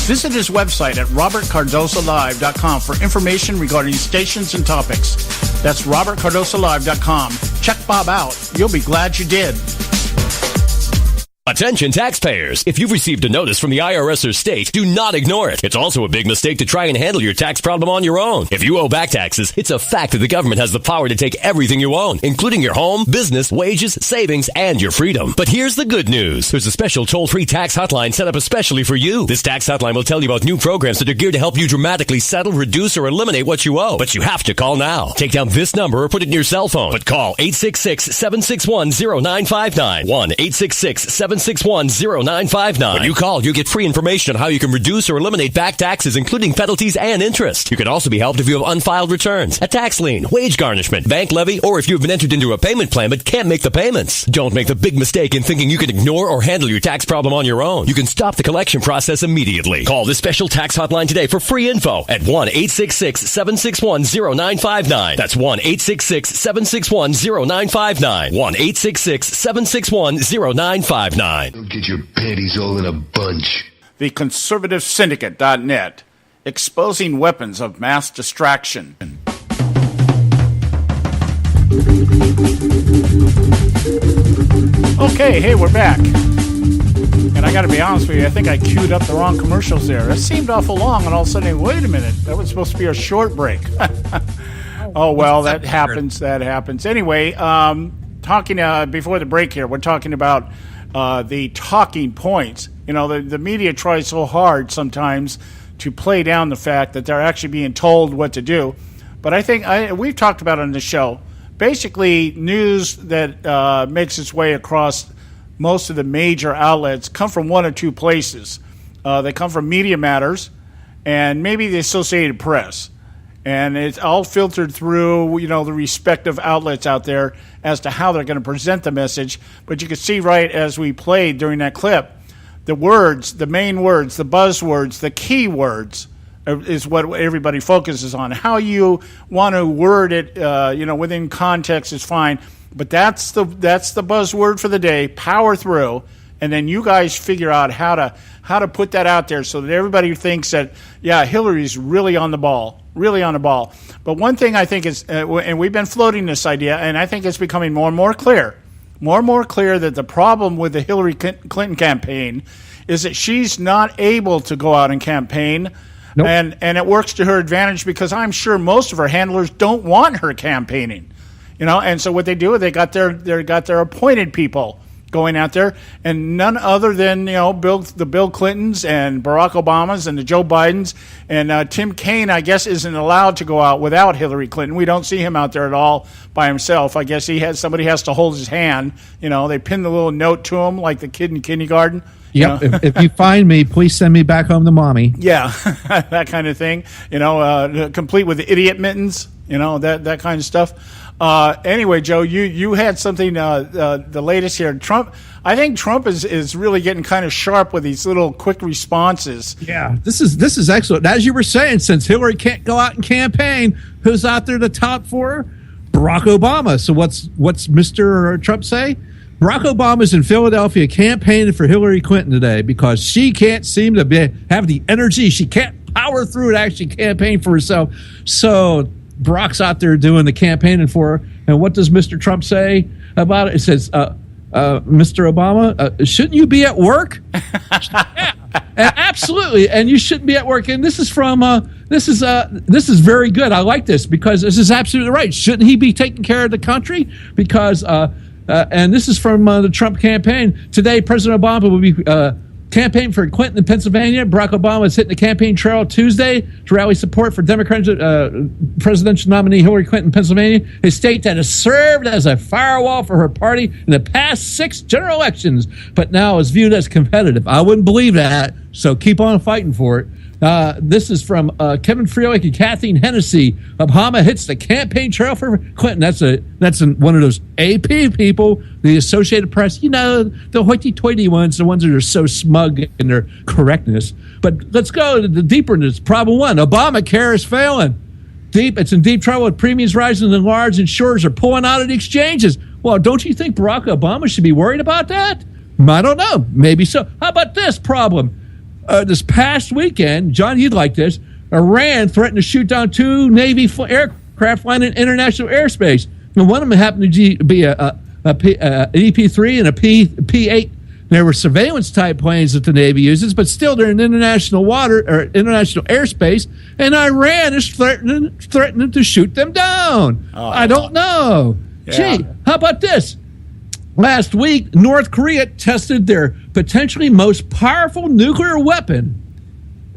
Visit his website at robertcardosolive.com for information regarding stations and topics. That's robertcardosolive.com. Check Bob out. You'll be glad you did. Attention taxpayers. If you've received a notice from the IRS or state, do not ignore it. It's also a big mistake to try and handle your tax problem on your own. If you owe back taxes, it's a fact that the government has the power to take everything you own, including your home, business, wages, savings, and your freedom. But here's the good news. There's a special toll-free tax hotline set up especially for you. This tax hotline will tell you about new programs that are geared to help you dramatically settle, reduce, or eliminate what you owe. But you have to call now. Take down this number or put it in your cell phone. But call 866-761-0959. 1-866-761-0959. When you call, you get free information on how you can reduce or eliminate back taxes, including penalties and interest. You can also be helped if you have unfiled returns, a tax lien, wage garnishment, bank levy, or if you've been entered into a payment plan but can't make the payments. Don't make the big mistake in thinking you can ignore or handle your tax problem on your own. You can stop the collection process immediately. Call this special tax hotline today for free info at 1-866-761-0959. That's 1-866-761-0959. 1-866-761-0959. Don't get your panties all in a bunch. The Conservative Syndicate.net, exposing weapons of mass distraction. Okay, hey, we're back. And I got to be honest with you, I think I queued up the wrong commercials there. It seemed awful long, and all of a sudden, wait a minute, that was supposed to be a short break. Oh, well, that happens. Anyway, talking before the break here, we're talking about the talking points. You know, the media tries so hard sometimes to play down the fact that they're actually being told what to do. But I think we've talked about on the show, basically news that makes its way across most of the major outlets come from one or two places. They come from Media Matters and maybe the Associated Press. And it's all filtered through, you know, the respective outlets out there as to how they're going to present the message. But you can see right as we played during that clip, the words, the main words, the buzzwords, the key words is what everybody focuses on. How you want to word it, within context is fine. But that's the buzzword for the day. Power through, and then you guys figure out how to put that out there so that everybody thinks that Hillary's really on the ball. Really on the ball. But one thing I think is, and we've been floating this idea, and I think it's becoming more and more clear that the problem with the Hillary Clinton campaign is that she's not able to go out and campaign, nope. and it works to her advantage because I'm sure most of her handlers don't want her campaigning, and so what they do is they got their appointed people going out there, and none other than the Bill Clintons and Barack Obamas and the Joe Bidens and Tim Kaine, I guess, isn't allowed to go out without Hillary Clinton. We don't see him out there at all by himself. I guess somebody has to hold his hand. They pin the little note to him like the kid in kindergarten. Yep. If you find me, please send me back home to mommy. Yeah, that kind of thing. Complete with the idiot mittens. That kind of stuff. Anyway, Joe, you had something, the latest here. I think Trump is really getting kind of sharp with these little quick responses. Yeah, this is excellent. As you were saying, since Hillary can't go out and campaign, who's out there to top for her? Barack Obama. So what's Mr. Trump say? Barack Obama's in Philadelphia campaigning for Hillary Clinton today because she can't seem to have the energy. She can't power through to actually campaign for herself. So Barack's out there doing the campaigning for her. And what does Mr. Trump say about it? It says, Mr. Obama, shouldn't you be at work? Yeah, absolutely. And you shouldn't be at work. And this is from, this is very good. I like this because this is absolutely right. Shouldn't he be taking care of the country? Because, and this is from the Trump campaign. Today, President Obama will be campaign for Clinton in Pennsylvania. Barack Obama is hitting the campaign trail Tuesday to rally support for Democratic presidential nominee Hillary Clinton in Pennsylvania, a state that has served as a firewall for her party in the past 6 general elections, but now is viewed as competitive. I wouldn't believe that, so keep on fighting for it. This is from Kevin Freelick and Kathleen Hennessy. Obama hits the campaign trail for Clinton. That's one of those AP people, the Associated Press. You know, the hoity-toity ones, the ones that are so smug in their correctness. But let's go to the deeper into this. Problem 1, Obamacare is failing. It's in deep trouble with premiums rising and large insurers are pulling out of the exchanges. Well, don't you think Barack Obama should be worried about that? I don't know. Maybe so. How about this problem? This past weekend, John, you'd like this, Iran threatened to shoot down 2 Navy aircraft flying in international airspace. And one of them happened to be an EP-3 and a P-8. There were surveillance-type planes that the Navy uses, but still they're in international water or international airspace, and Iran is threatening to shoot them down. Oh, I don't know. Yeah. Gee, how about this? Last week, North Korea tested their potentially most powerful nuclear weapon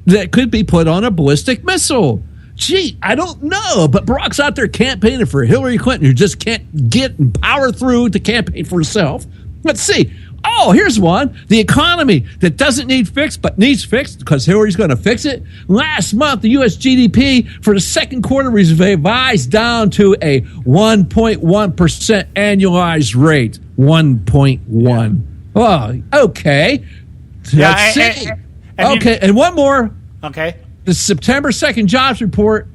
that could be put on a ballistic missile. Gee, I don't know, but Barack's out there campaigning for Hillary Clinton, who just can't get and power through to campaign for herself. Let's see. Oh, here's one. The economy that doesn't need fixed, but needs fixed because Hillary's going to fix it. Last month, the U.S. GDP for the second quarter was revised down to a 1.1% annualized rate. 1.1. Oh, okay. Let's see. And one more. Okay. The September 2nd jobs report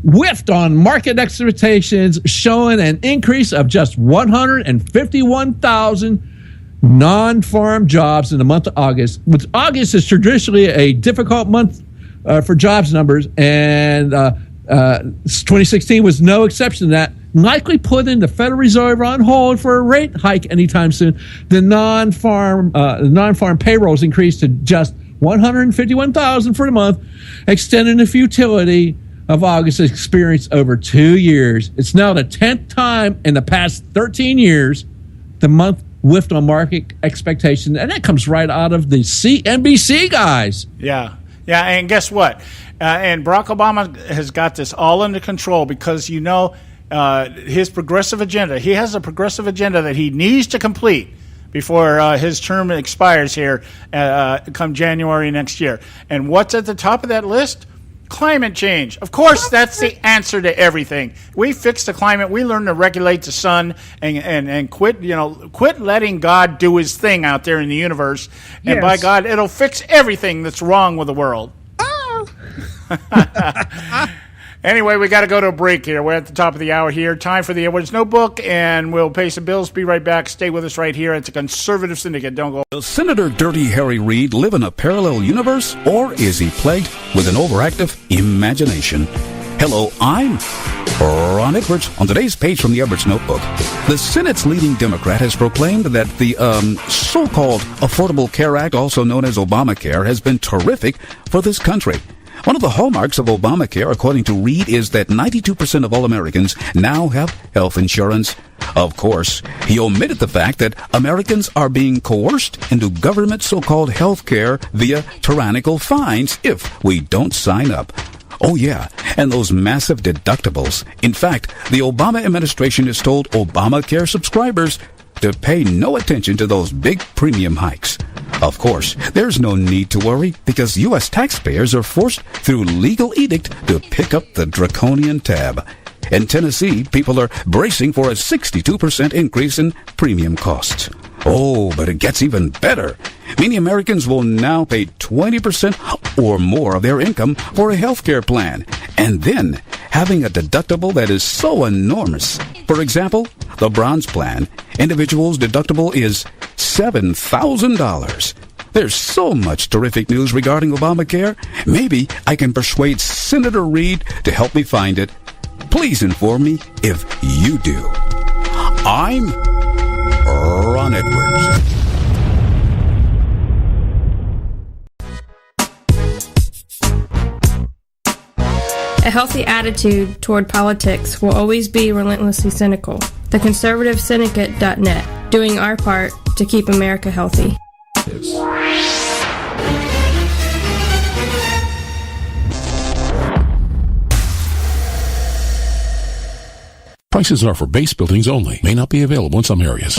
whiffed on market expectations, showing an increase of just 151,000 non-farm jobs in the month of August. August is traditionally a difficult month for jobs numbers, and 2016 was no exception to that. Likely putting the Federal Reserve on hold for a rate hike anytime soon. The non-farm payrolls increased to just 151,000 for the month, extending the futility of August's experience over 2 years. It's now the 10th time in the past 13 years the month whiffed on market expectation, and that comes right out of the CNBC guys. Yeah, and guess what? And Barack Obama has got this all under control because, his progressive agenda. He has a progressive agenda that he needs to complete before his term expires here come January next year. And what's at the top of that list? Climate change. Of course, that's the answer to everything. We fix the climate. We learn to regulate the sun and quit letting God do his thing out there in the universe. And by God, it'll fix everything that's wrong with the world. Oh. Anyway, we got to go to a break here. We're at the top of the hour here. Time for the Edwards Notebook, and we'll pay some bills. Be right back. Stay with us right here at the Conservative Syndicate. Don't go. Does Senator Dirty Harry Reid live in a parallel universe, or is he plagued with an overactive imagination? Hello, I'm Ron Edwards. On today's page from the Edwards Notebook, the Senate's leading Democrat has proclaimed that the so-called Affordable Care Act, also known as Obamacare, has been terrific for this country. One of the hallmarks of Obamacare, according to Reid, is that 92% of all Americans now have health insurance. Of course, he omitted the fact that Americans are being coerced into government so-called health care via tyrannical fines if we don't sign up. Oh yeah, and those massive deductibles. In fact, the Obama administration has told Obamacare subscribers to pay no attention to those big premium hikes. Of course, there's no need to worry because U.S. taxpayers are forced through legal edict to pick up the draconian tab. In Tennessee, people are bracing for a 62% increase in premium costs. Oh, but it gets even better. Many Americans will now pay 20% or more of their income for a health care plan, and then having a deductible that is so enormous. For example, the Bronze Plan, individual's deductible is $7,000. There's so much terrific news regarding Obamacare. Maybe I can persuade Senator Reid to help me find it. Please inform me if you do. I'm Ron Edwards. A healthy attitude toward politics will always be relentlessly cynical. TheConservativeSyndicate.net, doing our part to keep America healthy. Prices are for base buildings only. May not be available in some areas.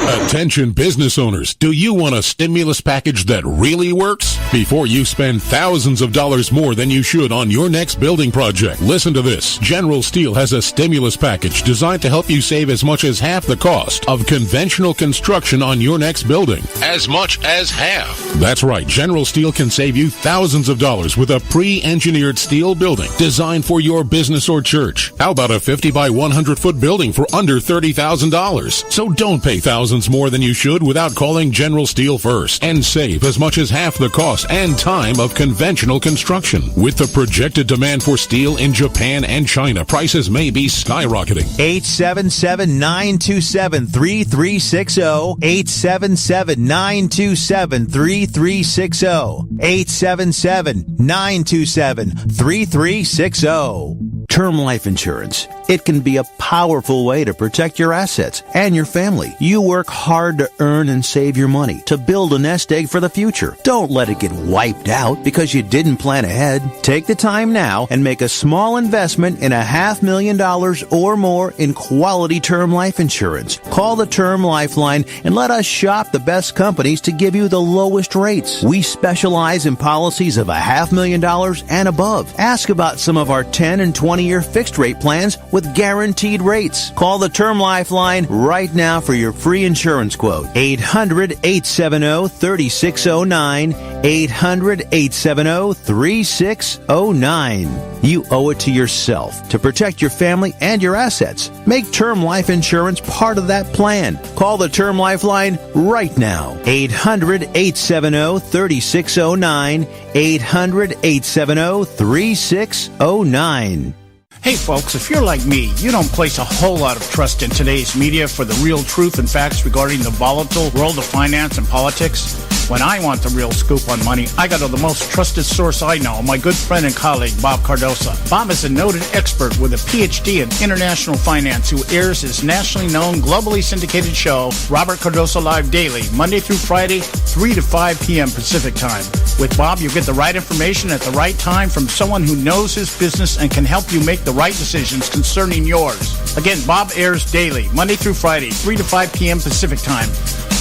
Attention business owners, do you want a stimulus package that really works? Before you spend thousands of dollars more than you should on your next building project, listen to this. General Steel has a stimulus package designed to help you save as much as half the cost of conventional construction on your next building. As much as half. That's right. General Steel can save you thousands of dollars with a pre-engineered steel building designed for your business or church. How about a 50 by 100 foot building for under $30,000? So don't pay thousands more than you should without calling General Steel first and save as much as half the cost and time of conventional construction. With the projected demand for steel in Japan and China, prices may be skyrocketing. 877-927-3360. 877-927-3360. 877-927-3360. Term life insurance. It can be a powerful way to protect your assets and your family. You work hard to earn and save your money to build a nest egg for the future. Don't let it get wiped out because you didn't plan ahead. Take the time now and make a small investment in $500,000 or more in quality term life insurance. Call the Term Lifeline and let us shop the best companies to give you the lowest rates. We specialize in policies of $500,000 and above. Ask about some of our 10 and 20-year fixed rate plans with guaranteed rates. Call the Term Lifeline right now for your free insurance quote. 800-870-3609. 800-870-3609. You owe it to yourself to protect your family and your assets. Make term life insurance part of that plan. Call the Term Lifeline right now. 800-870-3609. 800-870-3609. Hey folks, if you're like me, you don't place a whole lot of trust in today's media for the real truth and facts regarding the volatile world of finance and politics. When I want the real scoop on money, I go to the most trusted source I know, my good friend and colleague, Bob Cardoso. Bob is a noted expert with a PhD in international finance who airs his nationally known, globally syndicated show, Robert Cardoso Live Daily, Monday through Friday, 3 to 5 p.m. Pacific Time. With Bob, you get the right information at the right time from someone who knows his business and can help you make the right decisions concerning yours. Again, Bob airs daily, Monday through Friday, 3 to 5 p.m. Pacific Time.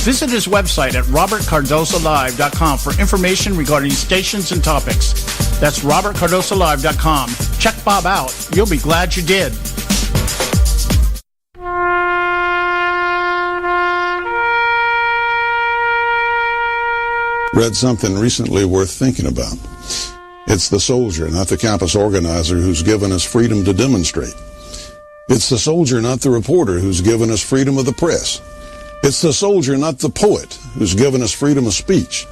Visit his website at robertcardosolive.com for information regarding stations and topics. That's robertcardosolive.com. Check Bob out. You'll be glad you did. Read something recently worth thinking about. It's the soldier, not the campus organizer, who's given us freedom to demonstrate. It's the soldier, not the reporter, who's given us freedom of the press. It's the soldier, not the poet, who's given us freedom of speech.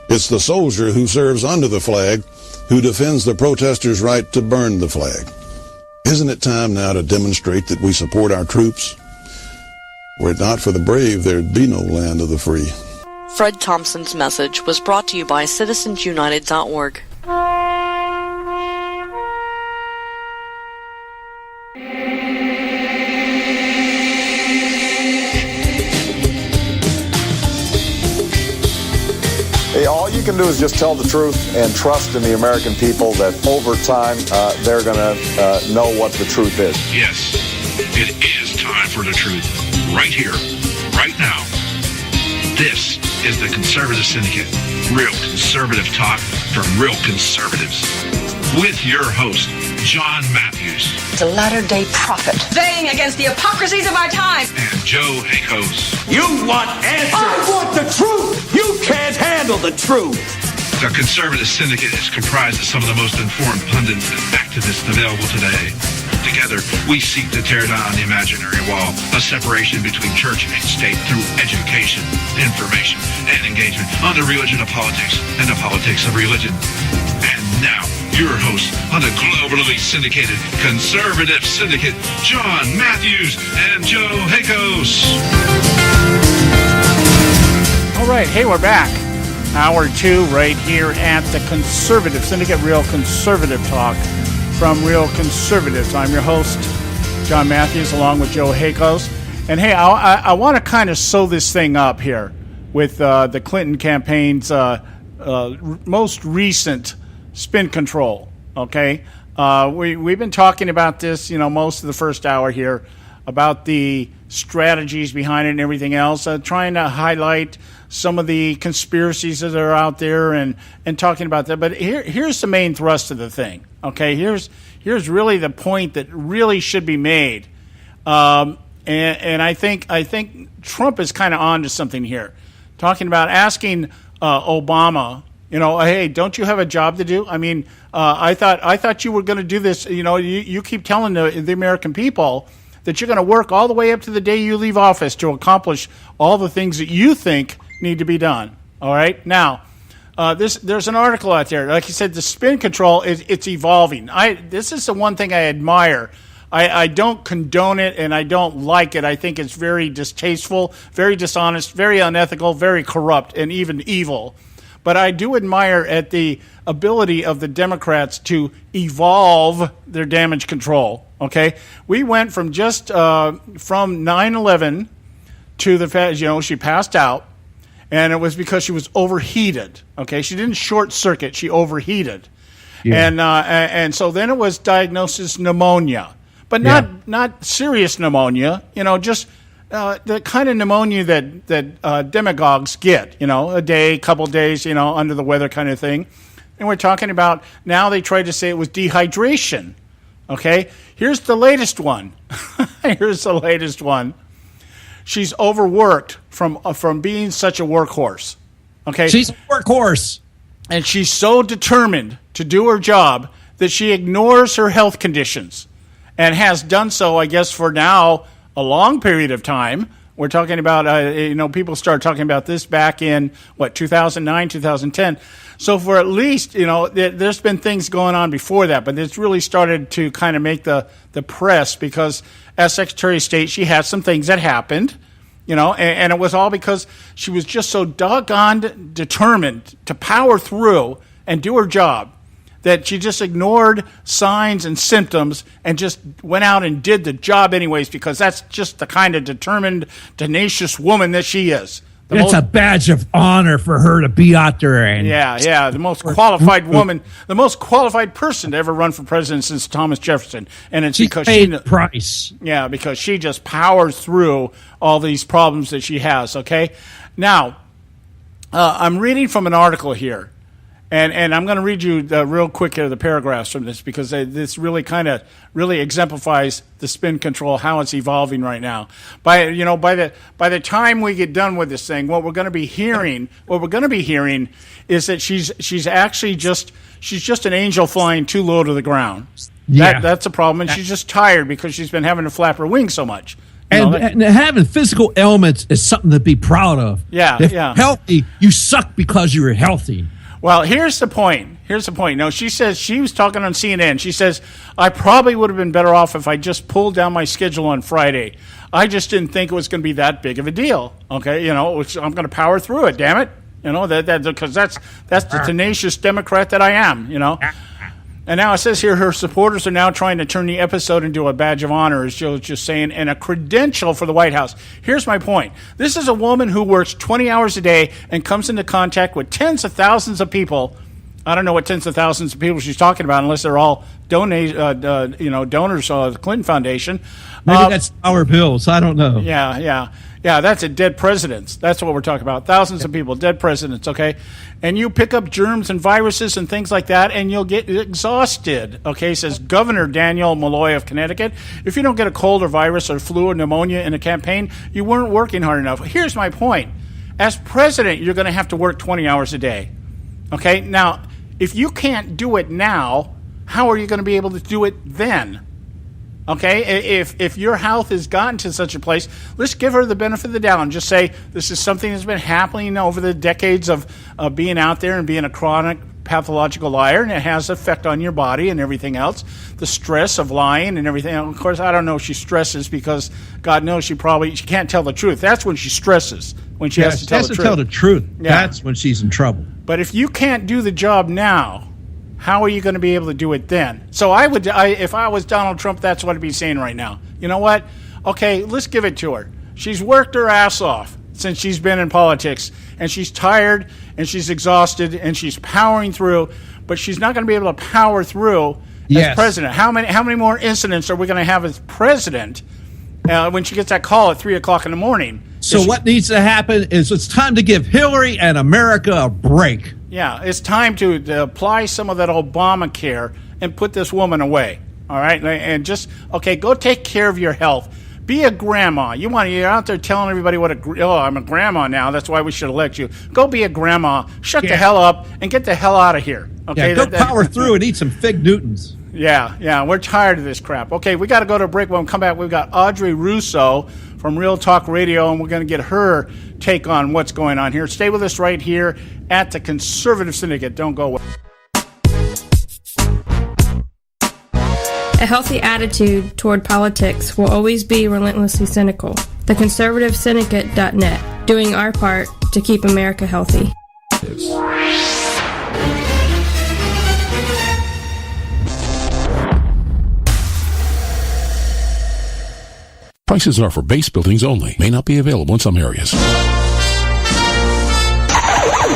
It's the soldier who serves under the flag, who defends the protesters' right to burn the flag. Isn't it time now to demonstrate that we support our troops? Were it not for the brave, there'd be no land of the free. Fred Thompson's message was brought to you by citizensunited.org. All you can do is just tell the truth and trust in the American people that over time they're going to know what the truth is. Yes, it is time for the truth. Right here, right now. This is the Conservative Syndicate. Real conservative talk from real conservatives. With your host, John Matthews. The latter-day prophet. Baying against the hypocrisies of our time. And Joe Hakos. You want answers. I want the truth. You can't handle the truth. The Conservative Syndicate is comprised of some of the most informed pundits and activists available today. Together, we seek to tear down the imaginary wall, a separation between church and state through education, information, and engagement on the religion of politics and the politics of religion. And now, your host on the globally syndicated Conservative Syndicate, John Matthews and Joe Hakos. All right, hey, we're back. Hour 2 right here at the Conservative Syndicate, real conservative talk from real conservatives. I'm your host, John Matthews, along with Joe Hakos. And hey, I want to kind of sew this thing up here with the Clinton campaign's most recent spin control, okay? We've been talking about this, most of the first hour here, about the strategies behind it and everything else, trying to highlight some of the conspiracies that are out there and talking about that. But here's the main thrust of the thing. Okay, here's really the point that really should be made. And I think Trump is kind of on to something here, talking about asking Obama, hey, don't you have a job to do? I mean, I thought you were going to do this. You keep telling the American people that you're going to work all the way up to the day you leave office to accomplish all the things that you think need to be done. All right, now there's an article out there, like you said, the spin control it's evolving. This is the one thing I admire. I don't condone it, and I don't like it. I think it's very distasteful, very dishonest, very unethical, very corrupt, and even evil. But I do admire at the ability of the Democrats to evolve their damage control. Okay, we went from just from 9/11 to the fact, she passed out, and it was because she was overheated. Okay, she didn't short circuit; she overheated, and so then it was diagnosed as pneumonia, but not serious pneumonia. Just the kind of pneumonia that demagogues get. A day, couple days, under the weather kind of thing. And we're talking about now they tried to say it was dehydration. Okay, here's the latest one. She's overworked from being such a workhorse. Okay, she's a workhorse, and she's so determined to do her job that she ignores her health conditions, and has done so, I guess, for now a long period of time. We're talking about, people started talking about this back in 2009, 2010. So for at least, there's been things going on before that, but it's really started to kind of make the press because as Secretary of State, she had some things that happened, and it was all because she was just so doggone determined to power through and do her job that she just ignored signs and symptoms and just went out and did the job anyways, because that's just the kind of determined, tenacious woman that she is. It's a badge of honor for her to be out there. And the most qualified woman, the most qualified person to ever run for president since Thomas Jefferson. And it's because paid the price. Yeah, because she just powers through all these problems that she has, okay? Now, I'm reading from an article here. And I'm going to read you real quick here the paragraphs from this, because this really really exemplifies the spin control, how it's evolving right now. By the time we get done with this thing, what we're going to be hearing is that she's actually just an angel flying too low to the ground. Yeah, that's a problem, and she's just tired because she's been having to flap her wings so much. And having physical ailments is something to be proud of. If you're healthy, you suck because you were healthy. Well, here's the point. No, she says, she was talking on CNN. She says, I probably would have been better off if I just pulled down my schedule on Friday. I just didn't think it was going to be that big of a deal. Okay, I'm going to power through it. Damn it, because that's the tenacious Democrat that I am. And now it says here her supporters are now trying to turn the episode into a badge of honor, as Joe was just saying, and a credential for the White House. Here's my point. This is a woman who works 20 hours a day and comes into contact with tens of thousands of people. I don't know what tens of thousands of people she's talking about, unless they're all donors of the Clinton Foundation. Maybe that's our bills. I don't know. Yeah, that's a dead presidents. That's what we're talking about. Thousands of people, dead presidents, okay? And you pick up germs and viruses and things like that, and you'll get exhausted, okay? Says Governor Daniel Malloy of Connecticut. If you don't get a cold or virus or flu or pneumonia in a campaign, you weren't working hard enough. Here's my point. As president, you're going to have to work 20 hours a day, okay? Now, if you can't do it now, how are you going to be able to do it then? Okay, if your health has gotten to such a place, let's give her the benefit of the doubt and just say this is something that's been happening over the decades of being out there and being a chronic pathological liar, and it has effect on your body and everything else. The stress of lying and everything. Of course, I don't know if she stresses, because God knows she can't tell the truth. That's when she stresses, when she has to tell the truth. Tell the truth. Yeah. That's when she's in trouble. But if you can't do the job now, how are you going to be able to do it then? So if I was Donald Trump, that's what I'd be saying right now. You know what? Okay, let's give it to her. She's worked her ass off since she's been in politics, and she's tired, and she's exhausted, and she's powering through, but she's not going to be able to power through as president. How many more incidents are we going to have as president when she gets that call at 3 o'clock in the morning? So what needs to happen is it's time to give Hillary and America a break. Yeah, it's time to apply some of that Obamacare and put this woman away. All right, and just go take care of your health. Be a grandma. You're out there telling everybody I'm a grandma now. That's why we should elect you. Go be a grandma. Shut the hell up and get the hell out of here. Okay, go power through and eat some Fig Newtons. Yeah, we're tired of this crap. Okay, we got to go to a break. When we come back, we've got Audrey Russo from Real Talk Radio, and we're going to get her take on what's going on here. Stay with us right here at the Conservative Syndicate. Don't go away. A healthy attitude toward politics will always be relentlessly cynical. TheConservativeSyndicate.net, doing our part to keep America healthy. Prices are for base buildings only. May not be available in some areas.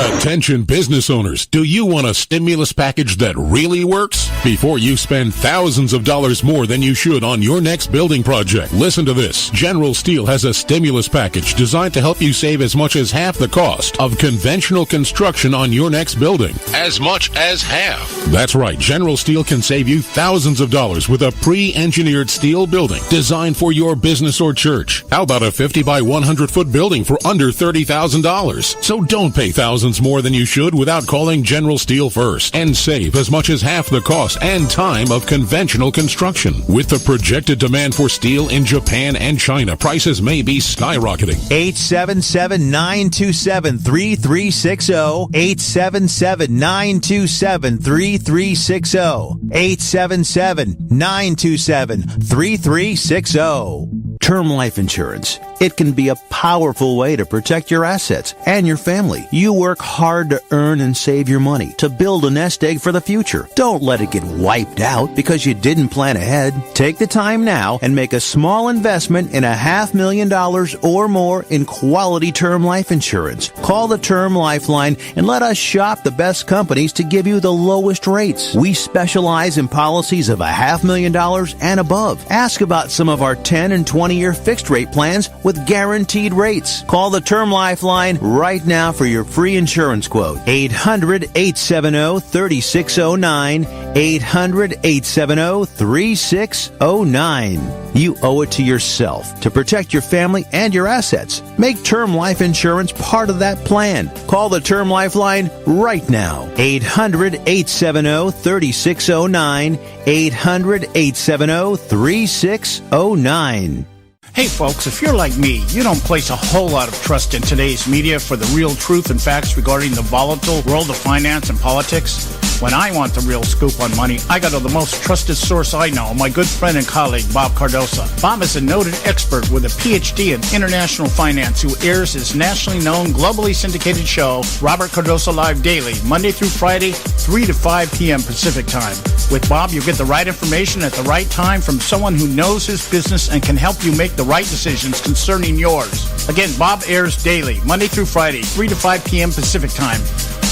Attention business owners, do you want a stimulus package that really works? Before you spend thousands of dollars more than you should on your next building project, listen to this. General Steel has a stimulus package designed to help you save as much as half the cost of conventional construction on your next building. As much as half. That's right, General Steel can save you thousands of dollars with a pre-engineered steel building designed for your business or church. How about a 50 by 100 foot building for under $30,000? So don't pay thousands more than you should without calling General Steel first and save as much as half the cost and time of conventional construction. With the projected demand for steel in Japan and China, prices may be skyrocketing. 877-927-3360. 877-927-3360. 877-927-3360. Term life insurance. It can be a powerful way to protect your assets and your family. You work hard to earn and save your money to build a nest egg for the future. Don't let it get wiped out because you didn't plan ahead. Take the time now and make a small investment in $500,000 or more in quality term life insurance. Call the Term Lifeline and let us shop the best companies to give you the lowest rates. We specialize in policies of $500,000 and above. Ask about some of our 10 and 20-year fixed rate plans with guaranteed rates. Call the Term Lifeline right now for your free insurance quote. 800-870-3609. 800-870-3609. You owe it to yourself to protect your family and your assets. Make term life insurance part of that plan. Call the Term Lifeline right now. 800-870-3609. 800-870-3609. Hey folks, if you're like me, you don't place a whole lot of trust in today's media for the real truth and facts regarding the volatile world of finance and politics. When I want the real scoop on money, I go to the most trusted source I know, my good friend and colleague, Bob Cardoso. Bob is a noted expert with a PhD in international finance who airs his nationally known, globally syndicated show, Robert Cardoso Live Daily, Monday through Friday, 3 to 5 p.m. Pacific Time. With Bob, you get the right information at the right time from someone who knows his business and can help you make the right decisions concerning yours. Again, Bob airs daily, Monday through Friday, 3 to 5 p.m. Pacific Time.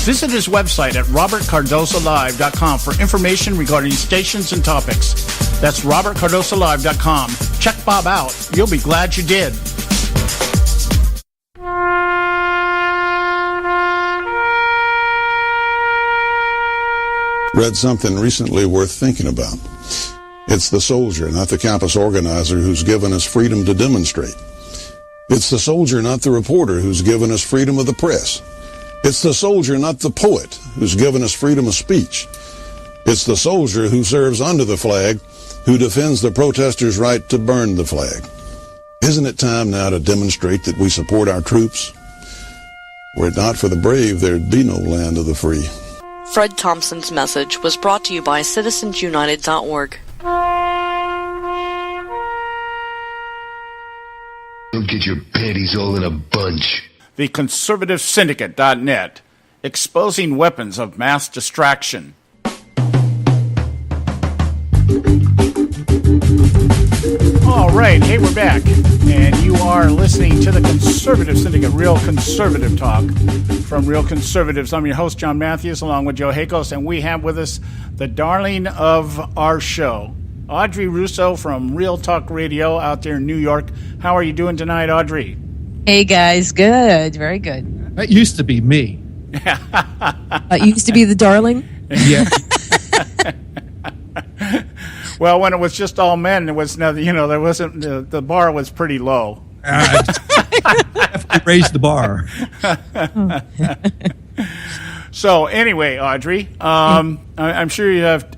Visit his website at robertcardosolive.com for information regarding stations and topics. That's robertcardosolive.com. Check Bob out. You'll be glad you did. Read something recently worth thinking about. It's the soldier, not the campus organizer, who's given us freedom to demonstrate. It's the soldier, not the reporter, who's given us freedom of the press. It's the soldier, not the poet, who's given us freedom of speech. It's the soldier who serves under the flag, who defends the protesters' right to burn the flag. Isn't it time now to demonstrate that we support our troops? Were it not for the brave, there'd be no land of the free. Fred Thompson's message was brought to you by citizensunited.org. Don't get your panties all in a bunch. The Conservative Syndicate.net, exposing weapons of mass distraction. All right, hey, we're back. And you are listening to the Conservative Syndicate, Real Conservative Talk from Real Conservatives. I'm your host, John Matthews, along with Joe Hakos, and we have with us the darling of our show, Audrey Russo from Real Talk Radio out there in New York. How are you doing tonight, Audrey? Hey, guys. Good. Very good. That used to be me. Used to be the darling? Yeah. Well, when it was just all men, there was nothing. There wasn't. The bar was pretty low. Definitely raised the bar. So anyway, Audrey, I'm sure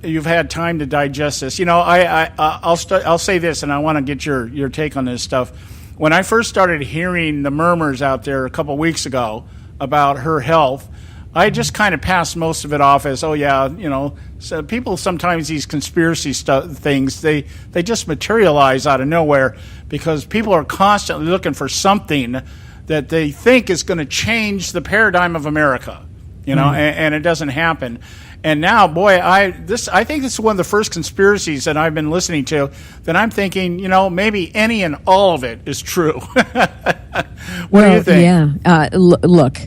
you've had time to digest this. I'll say this, and I want to get your take on this stuff. When I first started hearing the murmurs out there a couple weeks ago about her health, I just kind of passed most of it off as, oh yeah, so people sometimes these conspiracy things, they just materialize out of nowhere because people are constantly looking for something that they think is going to change the paradigm of America, and it doesn't happen. And now, boy, I think this is one of the first conspiracies that I've been listening to that I'm thinking, maybe any and all of it is true. What do you think? Yeah. Look.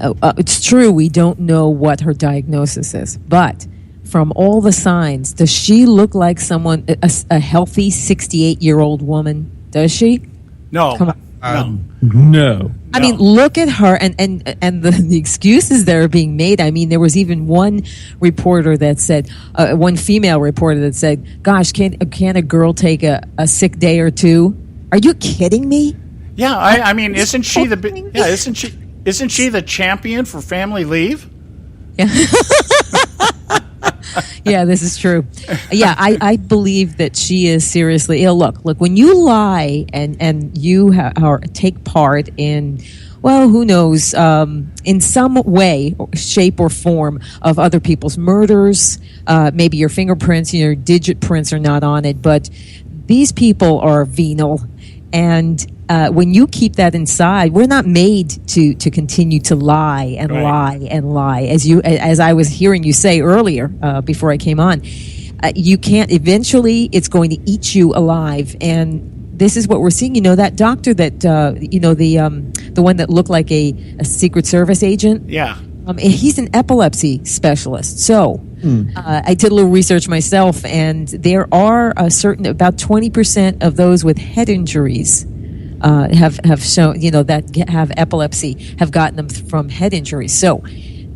It's true we don't know what her diagnosis is, but from all the signs, does she look like someone, a healthy 68-year-old woman? Does she? No. Come on. No. I mean, look at her and the excuses that are being made. I mean, there was even one reporter that said, one female reporter that said, gosh, can a girl take a sick day or two? Are you kidding me? Yeah, I mean, isn't she the champion for family leave? Yeah. Yeah, this is true. Yeah, I believe that she is seriously ill. Look, when you lie and you take part in, well, who knows, in some way, shape, or form of other people's murders, maybe your fingerprints, your digit prints are not on it, but these people are venal. And when you keep that inside, we're not made to continue to lie and lie and lie. As I was hearing you say earlier before I came on, you can't. Eventually, it's going to eat you alive. And this is what we're seeing. That doctor that the one that looked like a Secret Service agent. Yeah. He's an epilepsy specialist. So I did a little research myself, and there are about 20% of those with head injuries have shown, that have epilepsy have gotten them from head injuries. So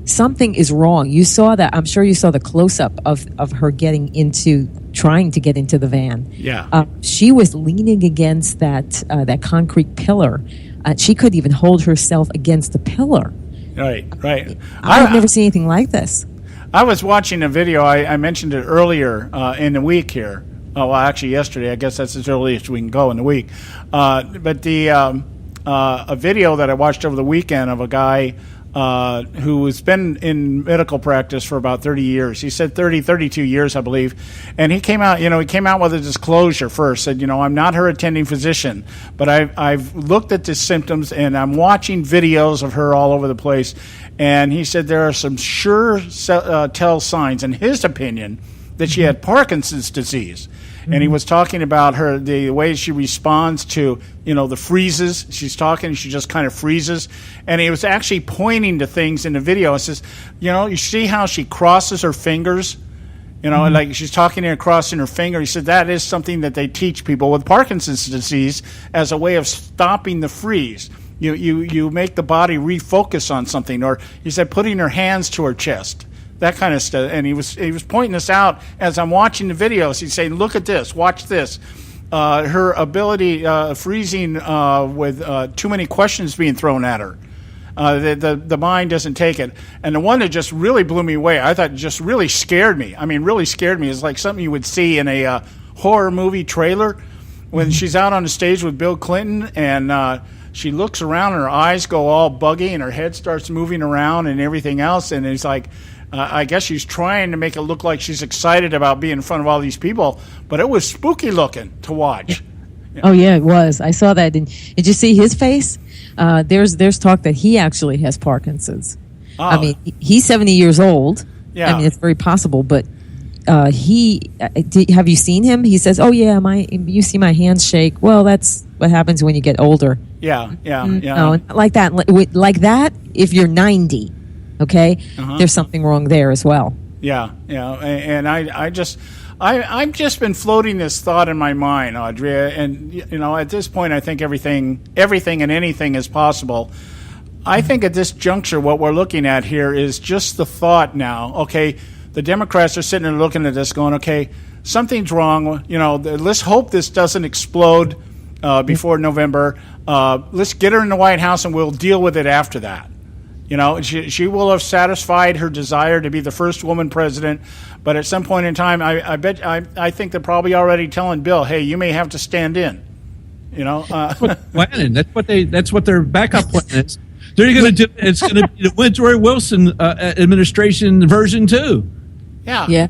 something is wrong. You saw that. I'm sure you saw the close-up of her trying to get into the van. Yeah. She was leaning against that concrete pillar. She couldn't even hold herself against the pillar. Right. I've never seen anything like this. I was watching a video. I mentioned it earlier in the week here. Oh, well, actually yesterday. I guess that's as early as we can go in the week. But a video that I watched over the weekend of a guy who has been in medical practice for about 30 years. He said 32 years, I believe. And he came out, with a disclosure first, said, I'm not her attending physician, but I've looked at the symptoms and I'm watching videos of her all over the place. And he said there are some sure tell signs, in his opinion, that she had Parkinson's disease. And he was talking about the way she responds to, the freezes. She's talking, she just kind of freezes. And he was actually pointing to things in the video. It says, you see how she crosses her fingers? Like she's talking and crossing her finger. He said that is something that they teach people with Parkinson's disease as a way of stopping the freeze. You make the body refocus on something. Or he said putting her hands to her chest. That kind of stuff. And he was pointing this out as I'm watching the videos. He's saying, look at this, watch this. Her ability freezing with too many questions being thrown at her. The mind doesn't take it. And the one that just really blew me away, I thought just really scared me. I mean, really scared me. Is like something you would see in a horror movie trailer when she's out on the stage with Bill Clinton and she looks around and her eyes go all buggy and her head starts moving around and everything else. And it's like, I guess she's trying to make it look like she's excited about being in front of all these people, but it was spooky looking to watch. Yeah. Oh yeah, it was. I saw that. And did you see his face? There's talk that he actually has Parkinson's. Oh. I mean, he's 70 years old. Yeah. I mean, it's very possible, but have you seen him? He says, "Oh yeah, you see my hands shake." Well, that's what happens when you get older. Yeah. No, like that. Like that. If you're 90, okay, there's something wrong there as well. Yeah. And I've just been floating this thought in my mind, Audrey, and at this point, I think everything and anything is possible. I think at this juncture, what we're looking at here is just the thought now. Okay, the Democrats are sitting there looking at this, going, "Okay, something's wrong. Let's hope this doesn't explode before November. Let's get her in the White House, and we'll deal with it after that." She will have satisfied her desire to be the first woman president, but at some point in time, I think they're probably already telling Bill, "Hey, you may have to stand in." Planning. That's what their backup plan is. They're going to do. It's going to be the Woodrow Wilson administration version 2. Yeah.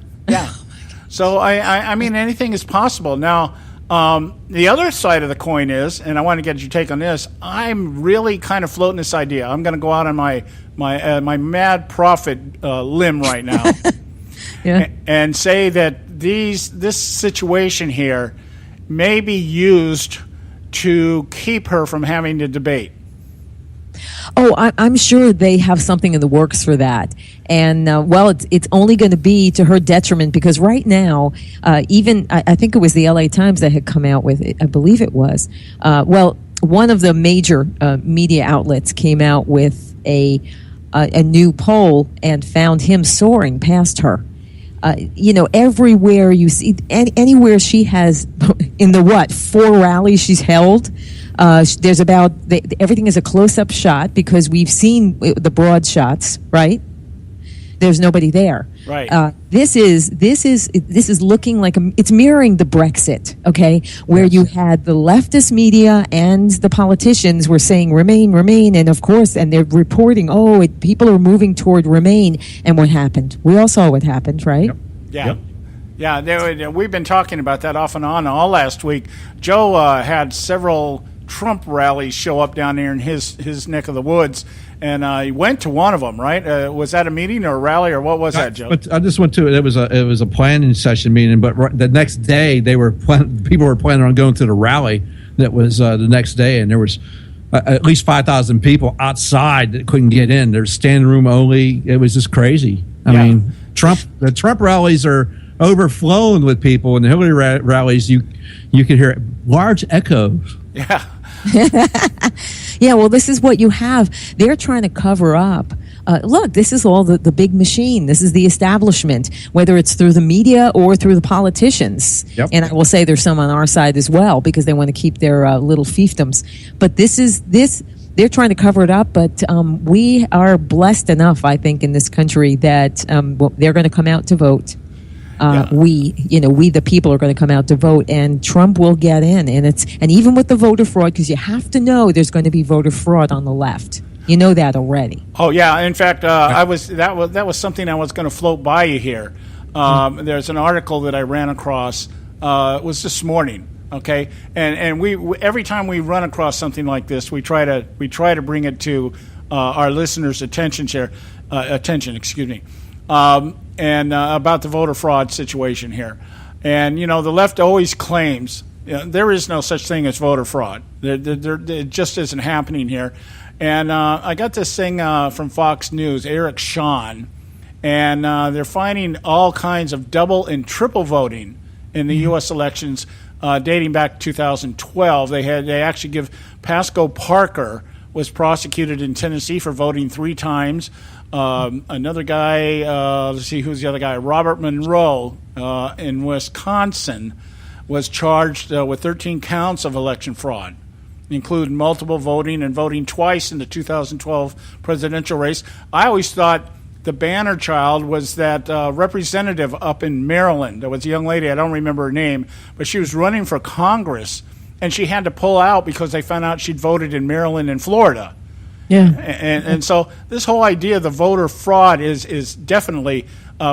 So I mean, anything is possible. Now, the other side of the coin is, and I want to get your take on this. I'm really kind of floating this idea. I'm going to go out on my mad prophet limb right now, and say that this situation here may be used to keep her from having to debate. Oh, I'm sure they have something in the works for that. And, it's only going to be to her detriment because right now, even I think it was the LA Times that had come out with it. I believe it was. One of the major media outlets came out with a new poll and found him soaring past her. Everywhere you see, anywhere she has, in the 4 rallies she's held, there's everything is a close-up shot because we've seen the broad shots, right? There's nobody there. Right. This is looking like it's mirroring the Brexit, okay, where you had the leftist media and the politicians were saying Remain, and of course, and they're reporting, people are moving toward Remain, and what happened? We all saw what happened, right? Yep. Yeah. We've been talking about that off and on all last week. Joe had several Trump rallies show up down there in his neck of the woods, and he went to one of them. Right? Was that a meeting or a rally or what was that, Joe? I just went to it. It was a planning session meeting, but the next day people were planning on going to the rally. That was the next day, and there was at least 5,000 people outside that couldn't get in. There's standing room only. It was just crazy. I mean, the Trump rallies are overflowing with people, and the Hillary rallies you could hear large echoes. Yeah. Yeah, well, this is what you have. They're trying to cover up. Look, this is all the big machine. This is the establishment, whether it's through the media or through the politicians. Yep. And I will say there's some on our side as well because they want to keep their little fiefdoms. But they're trying to cover it up. But we are blessed enough, I think, in this country that they're going to come out to vote. We the people are going to come out to vote, and Trump will get in. And even with the voter fraud, because you have to know there's going to be voter fraud on the left. You know that already. Oh yeah. In fact, that was something I was going to float by you here. There's an article that I ran across. It was this morning. Okay, and we every time we run across something like this, we try to bring it to our listeners' attention. Excuse me. And about the voter fraud situation here. And, the left always claims there is no such thing as voter fraud. It just isn't happening here. And I got this thing from Fox News, Eric Shawn, and they're finding all kinds of double and triple voting in the U.S. elections dating back to 2012. They actually give Pasco Parker was prosecuted in Tennessee for voting 3 times. Another guy, let's see, who's the other guy? Robert Monroe in Wisconsin was charged with 13 counts of election fraud, including multiple voting and voting twice in the 2012 presidential race. I always thought the banner child was that representative up in Maryland. There was a young lady, I don't remember her name, but she was running for Congress, and she had to pull out because they found out she'd voted in Maryland and Florida. Yeah, and so this whole idea of the voter fraud is definitely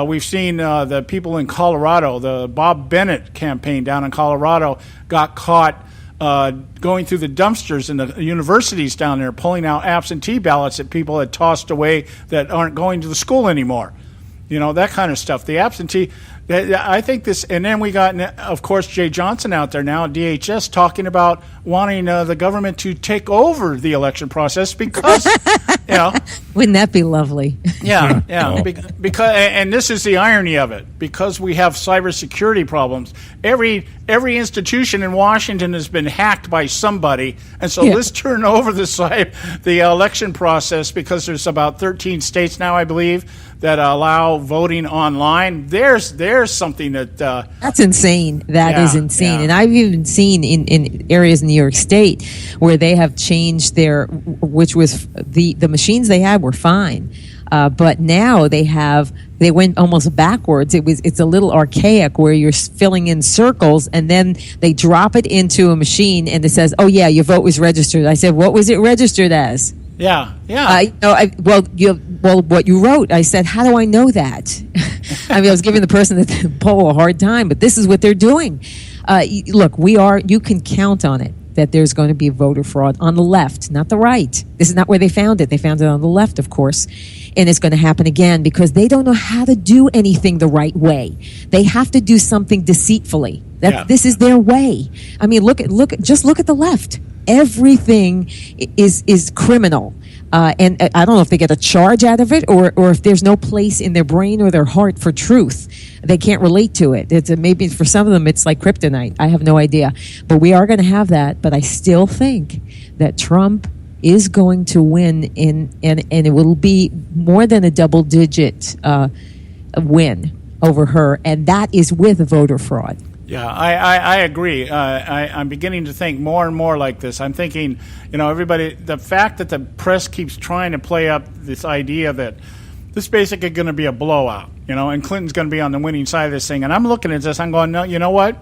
we've seen the people in Colorado, the Bob Bennett campaign down in Colorado got caught going through the dumpsters in the universities down there, pulling out absentee ballots that people had tossed away that aren't going to the school anymore. That kind of stuff. The absentee, I think this, and then we got, of course, Jay Johnson out there now at DHS talking about wanting the government to take over the election process because, wouldn't that be lovely? Yeah. Because, and this is the irony of it, because we have cybersecurity problems. Every institution in Washington has been hacked by somebody, and so let's turn over the election process, because there's about 13 states now, I believe, that allow voting online. There's something that's insane. That is insane. And I've even seen in areas in New York State where they have changed which was the machines they had were fine, but now they went almost backwards. It's a little archaic where you're filling in circles and then they drop it into a machine and it says, "Oh yeah, your vote was registered." I said, "What was it registered as?" Yeah. What you wrote. I said, "How do I know that?" I was giving the person at the poll a hard time, but this is what they're doing. Look, you can count on it that there's going to be voter fraud on the left, not the right. This is not where they found it. They found it on the left, of course. And it's going to happen again because they don't know how to do anything the right way. They have to do something deceitfully. This is their way. I mean, look at the left. Everything is criminal. And I don't know if they get a charge out of it or if there's no place in their brain or their heart for truth. They can't relate to it. Maybe for some of them it's like kryptonite. I have no idea. But we are going to have that. But I still think that Trump is going to win, and it will be more than a double-digit win over her, and that is with voter fraud. Yeah, I agree. I'm beginning to think more and more like this. I'm thinking, everybody, the fact that the press keeps trying to play up this idea that this is basically going to be a blowout, and Clinton's going to be on the winning side of this thing. And I'm looking at this, I'm going, no, you know what?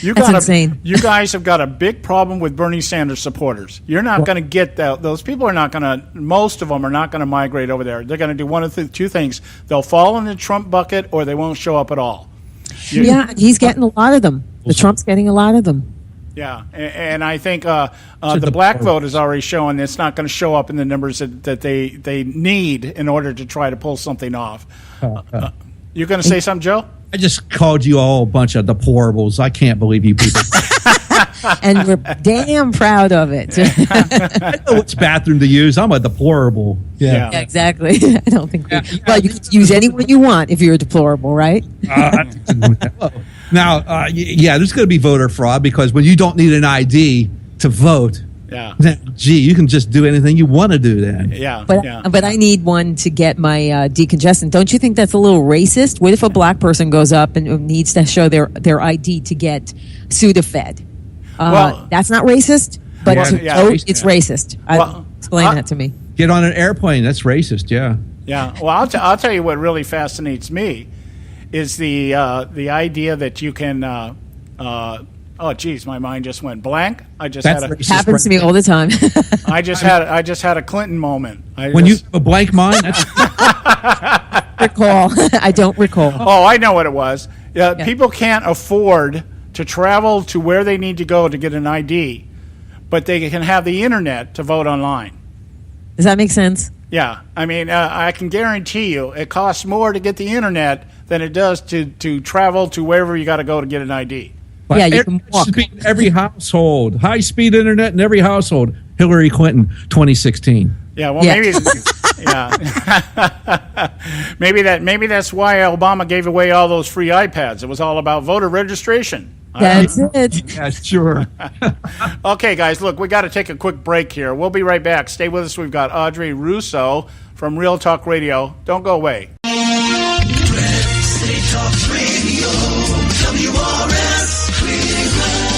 That's insane. You guys have got a big problem with Bernie Sanders supporters. You're not going to get that. Those people are not going to, most of them are not going to migrate over there. They're going to do one of the two things. They'll fall in the Trump bucket or they won't show up at all. He's getting a lot of them. The Trump's getting a lot of them. Yeah, and I think the black vote is already showing it's not going to show up in the numbers that they need in order to try to pull something off. You going to say something, Joe? I just called you all a bunch of deplorables. I can't believe you people. And we're damn proud of it. I know which bathroom to use. I'm a deplorable. Yeah, exactly. I don't think. Well, you can use anyone you want if you're a deplorable, right? Now, there's going to be voter fraud because when you don't need an ID to vote, then, you can just do anything you want to do then. But I need one to get my decongestant. Don't you think that's a little racist? What if a black person goes up and needs to show their ID to get Sudafed? That's not racist, but it's racist. Explain that to me. Get on an airplane. That's racist. Yeah. Well, I'll tell you what really fascinates me is the idea that you can. Oh, geez, my mind just went blank. Happens to me all the time. I just had a Clinton moment. When you have a blank mind, recall. I don't recall. Oh, I know what it was. People can't afford to travel to where they need to go to get an ID, but they can have the internet to vote online. Does that make sense? Yeah, I mean, I can guarantee you it costs more to get the internet than it does to travel to wherever you got to go to get an ID. But you can walk. Every household, high-speed internet in every household. Hillary Clinton, 2016. Yeah, well, maybe, maybe that's why Obama gave away all those free iPads. It was all about voter registration. That's it. Yeah, sure. Okay, guys, look, we got to take a quick break here. We'll be right back. Stay with us. We've got Audrey Russo from Real Talk Radio. Don't go away. City Talk Radio, WRS Cleveland.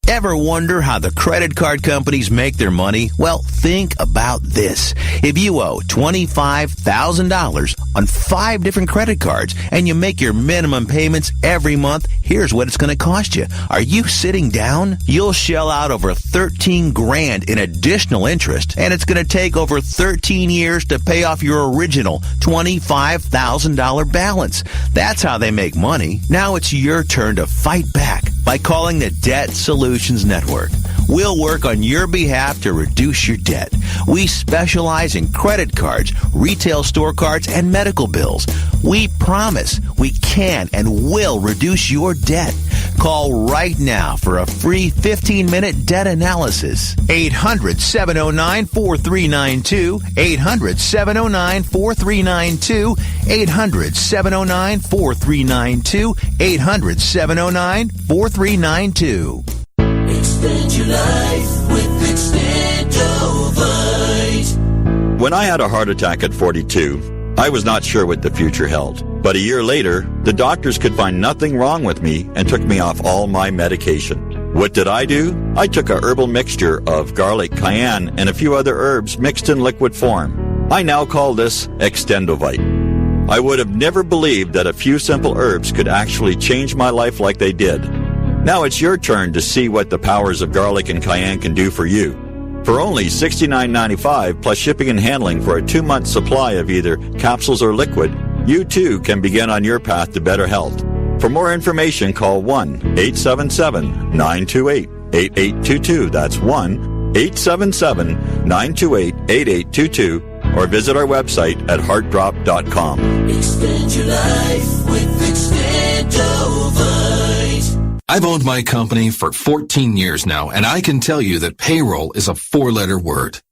Ever wonder how the credit card companies make their money? Well, think about this. If you owe $25,000 on 5 different credit cards and you make your minimum payments every month, here's what it's going to cost you. Are you sitting down? You'll shell out over $13,000 in additional interest, and it's going to take over 13 years to pay off your original $25,000 balance. That's how they make money. Now it's your turn to fight back by calling the Debt Solutions Network. We'll work on your behalf to reduce your debt. We specialize in credit cards, retail store cards, and medical bills. We promise we can and will reduce your debt. Call right now for a free 15-minute debt analysis. 800-709-4392. 800-709-4392. 800-709-4392. 800-709-4392. Extend your life with Extendovite. When I had a heart attack at 42, I was not sure what the future held. But a year later, the doctors could find nothing wrong with me and took me off all my medication. What did I do? I took a herbal mixture of garlic, cayenne, and a few other herbs mixed in liquid form. I now call this Extendovite. I would have never believed that a few simple herbs could actually change my life like they did. Now it's your turn to see what the powers of garlic and cayenne can do for you. For only $69.95 plus shipping and handling for a 2-month supply of either capsules or liquid, you too can begin on your path to better health. For more information, call 1-877-928-8822. That's 1-877-928-8822. Or visit our website at heartdrop.com. Extend your life with Extendovite. I've owned my company for 14 years now, and I can tell you that payroll is a 4-letter word.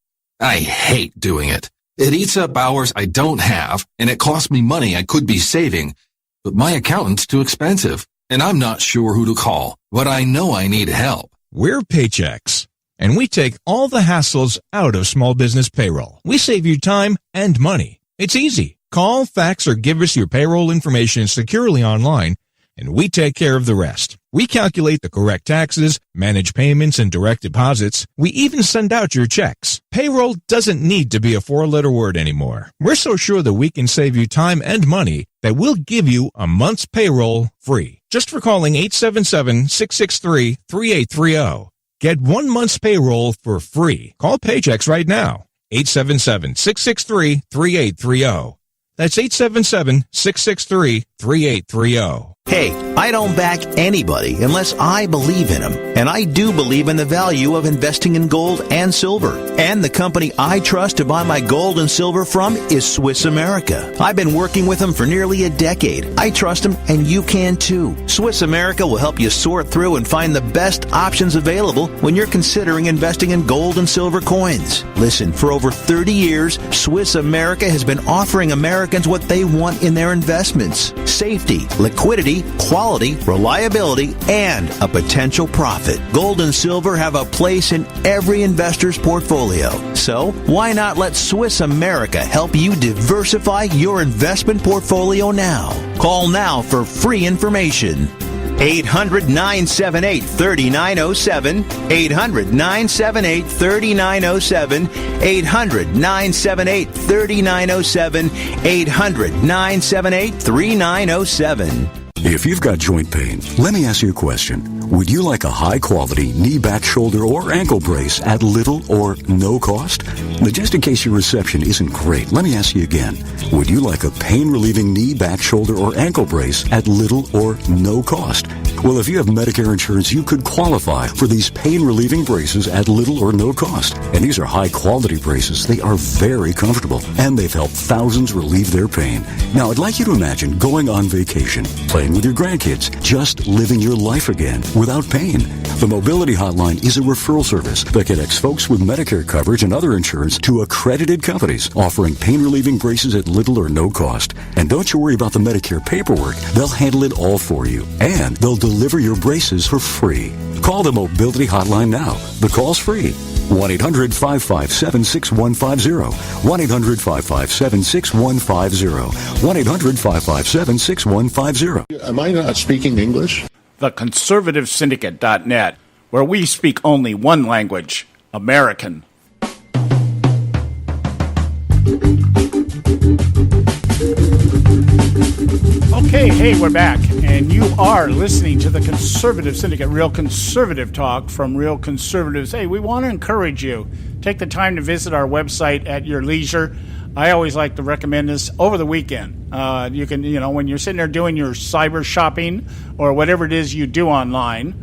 I hate doing it. It eats up hours I don't have, and it costs me money I could be saving. But my accountant's too expensive, and I'm not sure who to call, but I know I need help. We're Paychex, and we take all the hassles out of small business payroll. We save you time and money. It's easy. Call, fax, or give us your payroll information securely online, and we take care of the rest. We calculate the correct taxes, manage payments and direct deposits. We even send out your checks. Payroll doesn't need to be a 4-letter word anymore. We're so sure that we can save you time and money that we'll give you a month's payroll free. Just for calling 877-663-3830. Get 1 month's payroll for free. Call Paychex right now. 877-663-3830. That's 877-663-3830. Hey, I don't back anybody unless I believe in them. And I do believe in the value of investing in gold and silver. And the company I trust to buy my gold and silver from is Swiss America. I've been working with them for nearly a decade. I trust them, and you can too. Swiss America will help you sort through and find the best options available when you're considering investing in gold and silver coins. Listen, for over 30 years, Swiss America has been offering Americans what they want in their investments: safety, liquidity, quality, reliability, and a potential profit. Gold and silver have a place in every investor's portfolio. So, why not let Swiss America help you diversify your investment portfolio now? Call now for free information. 800-978-3907. 800-978-3907. 800-978-3907. 800-978-3907. If you've got joint pain, let me ask you a question. Would you like a high-quality knee, back, shoulder, or ankle brace at little or no cost? Now, just in case your reception isn't great, let me ask you again. Would you like a pain-relieving knee, back, shoulder, or ankle brace at little or no cost? Well, if you have Medicare insurance, you could qualify for these pain-relieving braces at little or no cost. And these are high-quality braces. They are very comfortable, and they've helped thousands relieve their pain. Now, I'd like you to imagine going on vacation, playing with your grandkids, just living your life again without pain. The Mobility Hotline is a referral service that connects folks with Medicare coverage and other insurance to accredited companies offering pain-relieving braces at little or no cost. And don't you worry about the Medicare paperwork. They'll handle it all for you, and they'll deliver your braces for free. Call the Mobility Hotline now. The call's free. 1-800-557-6150. 1-800-557-6150. 1-800-557-6150. Am I not speaking English? The ConservativeSyndicate.net, where we speak only one language, American. Okay, hey, we're back, and you are listening to the Conservative Syndicate, real conservative talk from real conservatives. Hey, we want to encourage you. Take the time to visit our website at your leisure. I always like to recommend this over the weekend. You can, when you're sitting there doing your cyber shopping or whatever it is you do online,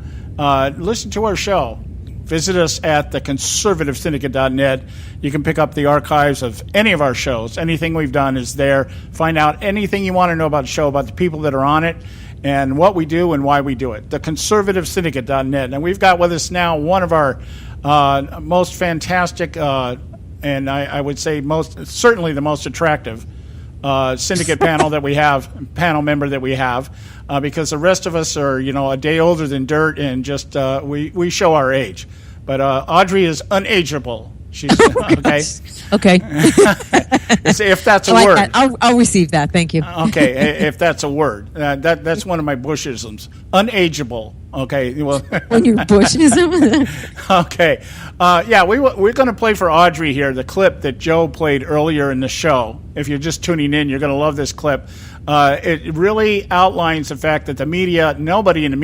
listen to our show. Visit us at theconservativesyndicate.net. You can pick up the archives of any of our shows. Anything we've done is there. Find out anything you want to know about the show, about the people that are on it, and what we do and why we do it. Theconservativesyndicate.net. And we've got with us now one of our most fantastic, and I would say certainly the most attractive syndicate panel member that we have, because the rest of us are, a day older than dirt, and just we show our age. But Audrey is unageable. She's okay. Okay. If that's a word, I'll receive that. Thank you. Okay, if that's a word, that's one of my Bushisms. Unageable. Okay. Well, when you're Bushism. Okay. We're going to play for Audrey here the clip that Joe played earlier in the show. If you're just tuning in, you're going to love this clip. It really outlines the fact that nobody in the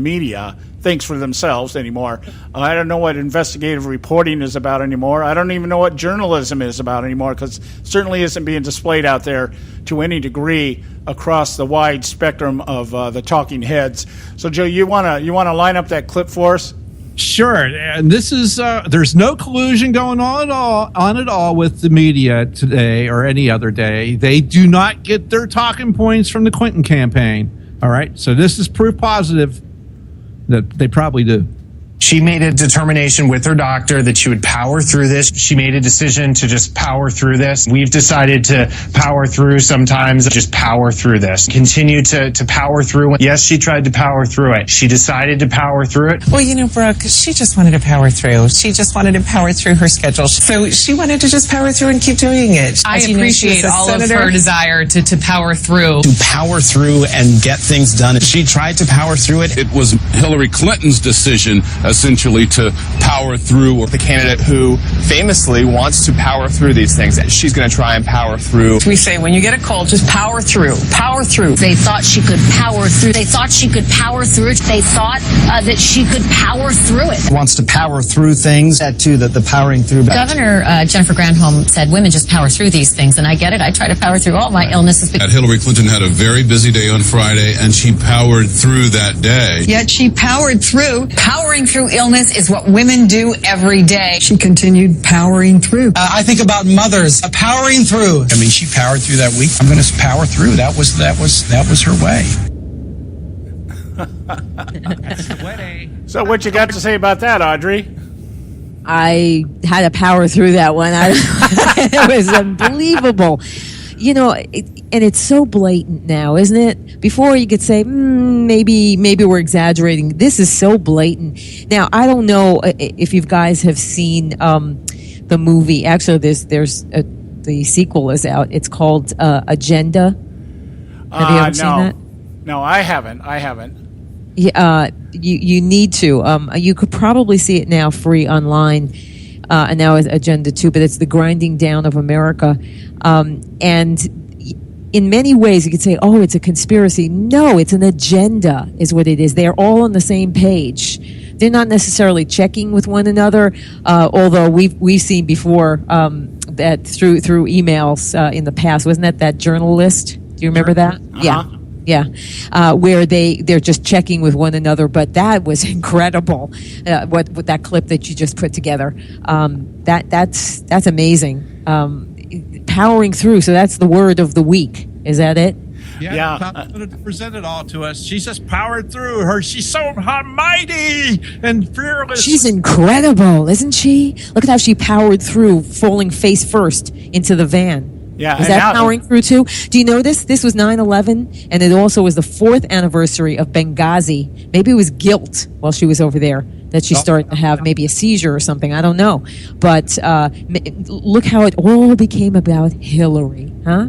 media thinks for themselves anymore. I don't know what investigative reporting is about anymore. I don't even know what journalism is about anymore, because it certainly isn't being displayed out there to any degree across the wide spectrum of the talking heads. So, Joe, you want to line up that clip for us? Sure. And this is there's no collusion going on at all with the media today or any other day. They do not get their talking points from the Clinton campaign. All right. So this is proof positive that they probably do. She made a determination with her doctor that she would power through this. She made a decision to just power through this. We've decided to power through sometimes, just power through this. Continue to power through. Yes, she tried to power through it. She decided to power through it. Well, Brooke, she just wanted to power through. She just wanted to power through her schedule. So she wanted to just power through and keep doing it. I appreciate all of her desire to power through. To power through and get things done. She tried to power through it. It was Hillary Clinton's decision, essentially, to power through. The candidate who famously wants to power through these things, she's going to try and power through. We say when you get a cold, just power through. Power through. They thought she could power through. They thought she could power through it. They thought that she could power through it. Wants to power through things. That too, that the powering through. Governor Jennifer Granholm said women just power through these things, and I get it. I try to power through all my illnesses. Hillary Clinton had a very busy day on Friday, and she powered through that day. Yet she powered through. Powering through illness is what women do every day. She continued powering through. I think about mothers powering through. I mean, she powered through that week. I'm going to power through. That was her way. So, what you got to say about that, Audrey? I had to power through that one. It was unbelievable. And it's so blatant now, isn't it? Before you could say, maybe we're exaggerating. This is so blatant. Now, I don't know if you guys have seen the movie. Actually, the sequel is out. It's called Agenda. Have you ever seen that? No, I haven't. Yeah, you need to. You could probably see it now free online. And now it's Agenda 2, but it's the grinding down of America. And in many ways, you could say, oh, it's a conspiracy. No, it's an agenda is what it is. They're all on the same page. They're not necessarily checking with one another, although we've seen before that through emails in the past. Wasn't that journalist? Do you remember that? Uh-huh. Yeah. Where they're just checking with one another. But that was incredible, what that clip that you just put together. That's amazing. Powering through. So that's the word of the week. Is that it? Yeah. Tom's going to present it all to us. She's just powered through her. She's so mighty and fearless. She's incredible, isn't she? Look at how she powered through, falling face first into the van. Yeah. Is that powering through too? Do you know this? This was 9/11, and it also was the 4th anniversary of Benghazi. Maybe it was guilt while she was over there that she started to have maybe a seizure or something. I don't know. But look how it all became about Hillary, huh?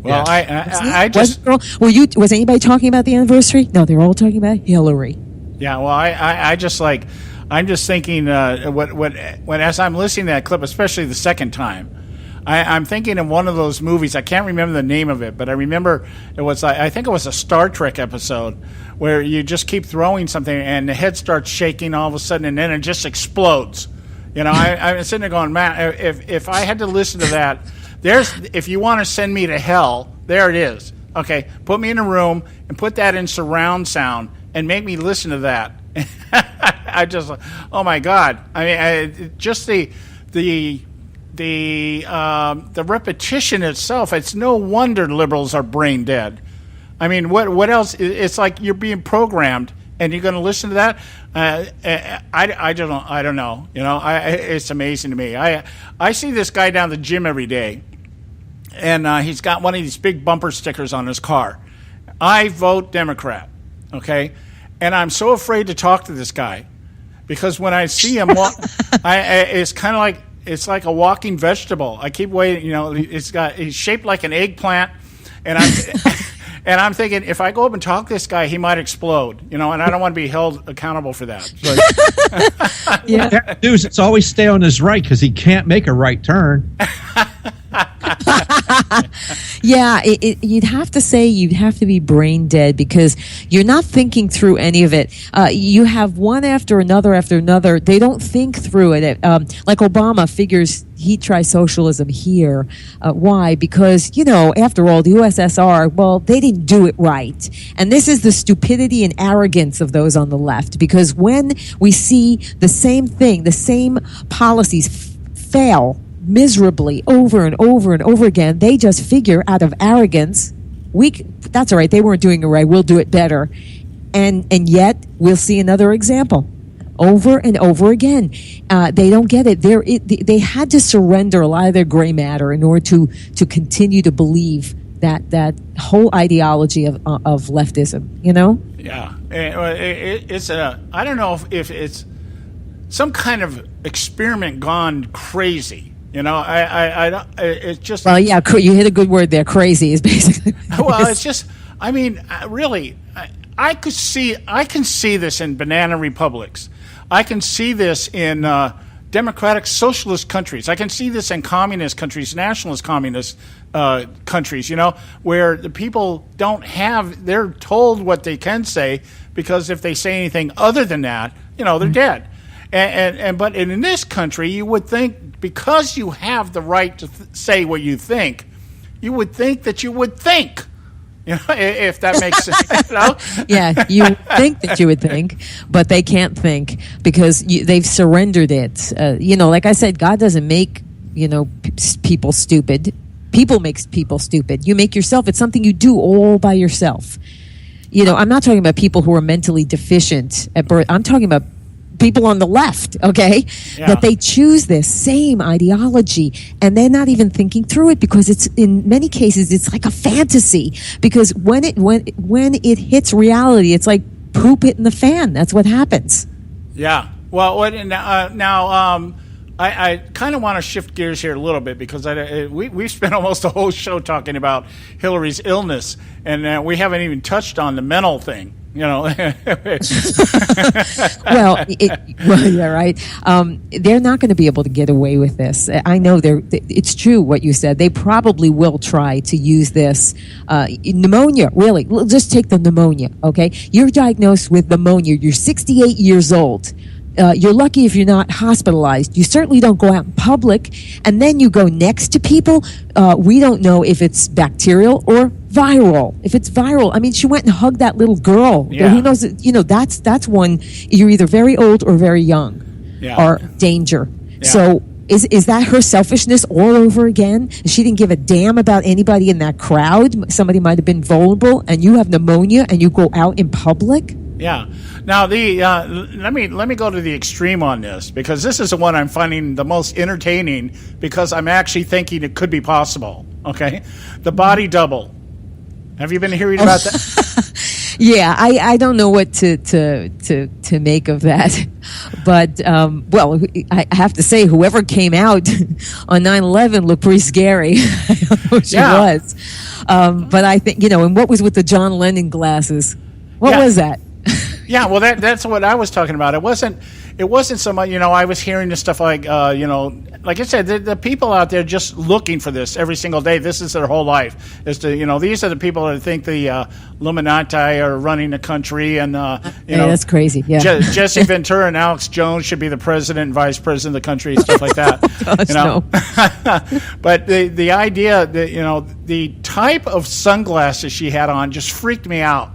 Well, I just was anybody talking about the anniversary? No, they're all talking about Hillary. Yeah, well, I'm just thinking when as I'm listening to that clip, especially the second time, I'm thinking of one of those movies. I can't remember the name of it, but I remember it was, I think it was a Star Trek episode where you just keep throwing something and the head starts shaking all of a sudden and then it just explodes. I'm sitting there going, man, if I had to listen to that, if you want to send me to hell, there it is. Okay, put me in a room and put that in surround sound and make me listen to that. I just, oh my God! I mean, just the repetition itself. It's no wonder liberals are brain dead. I mean, what else? It's like you're being programmed, and you're going to listen to that. I don't know. You know, it's amazing to me. I see this guy down the gym every day, and he's got one of these big bumper stickers on his car. I vote Democrat. Okay, and I'm so afraid to talk to this guy because when I see him, it's kind of like it's like a walking vegetable. I keep waiting. You know, he's shaped like an eggplant, and I'm thinking if I go up and talk to this guy, he might explode. You know, and I don't want to be held accountable for that. But, yeah, dude, it's always stay on his right because he can't make a right turn. Yeah, you'd have to say you'd have to be brain dead because you're not thinking through any of it. You have one after another after another. They don't think through it. Like Obama figures he'd try socialism here. Why? Because, you know, after all, the USSR, well, they didn't do it right. And this is the stupidity and arrogance of those on the left. Because when we see the same thing, the same policies fail miserably over and over and over again, they just figure out of arrogance, that's all right, they weren't doing it right, we'll do it better. And yet we'll see another example over and over again. They don't get it. They had to surrender a lot of their gray matter in order to continue to believe that whole ideology of leftism, you know? Yeah. It's I don't know if it's some kind of experiment gone crazy. You know, it's just... Well, yeah, you hit a good word there. Crazy is basically... Well, it's just... I mean, really, I can see this in banana republics. I can see this in democratic socialist countries. I can see this in communist countries, nationalist communist countries, you know, where the people don't have... They're told what they can say because if they say anything other than that, you know, they're dead. But in this country, you would think because you have the right to say what you think, you would think that you would think. You know, if that makes sense. You know? Yeah, you think that you would think, but they can't think because they've surrendered it. You know, like I said, God doesn't make, you know, people stupid. People make people stupid. You make yourself. It's something you do all by yourself. You know, I'm not talking about people who are mentally deficient at birth. I'm talking about people on the left, okay, that they choose this same ideology and they're not even thinking through it because it's in many cases it's like a fantasy because when it hits reality, it's like poop hitting the fan. That's what happens. Yeah. Well, I kind of want to shift gears here a little bit because we've spent almost a whole show talking about Hillary's illness and we haven't even touched on the mental thing. You know, well, yeah, right. They're not going to be able to get away with this. I know it's true what you said. They probably will try to use this pneumonia. Really, just take the pneumonia. Okay, you're diagnosed with pneumonia. You're 68 years old. You're lucky if you're not hospitalized. You certainly don't go out in public, and then you go next to people. We don't know if it's bacterial or viral. If it's viral, I mean, she went and hugged that little girl. Yeah. Who knows? You know, that's one. You're either very old or very young, or danger. Yeah. So is that her selfishness all over again? She didn't give a damn about anybody in that crowd. Somebody might have been vulnerable, and you have pneumonia, and you go out in public. Yeah. Now let me go to the extreme on this because this is the one I'm finding the most entertaining because I'm actually thinking it could be possible. Okay, the body double. Have you been hearing about that? Yeah, I don't know what to make of that, but well, I have to say, whoever came out on 9/11 looked pretty scary. I don't know who she was, but I think, you know, and what was with the John Lennon glasses? What was that? Yeah, well, that's what I was talking about. It wasn't so much, you know, I was hearing this stuff like, you know, like I said, the people out there just looking for this every single day. This is their whole life. Is to, you know, these are the people that think the Illuminati are running the country, and you know, that's crazy. Yeah, Jesse Ventura and Alex Jones should be the president and vice president of the country, and stuff like that. Gosh, you know, no. But the idea that, you know, the type of sunglasses she had on just freaked me out.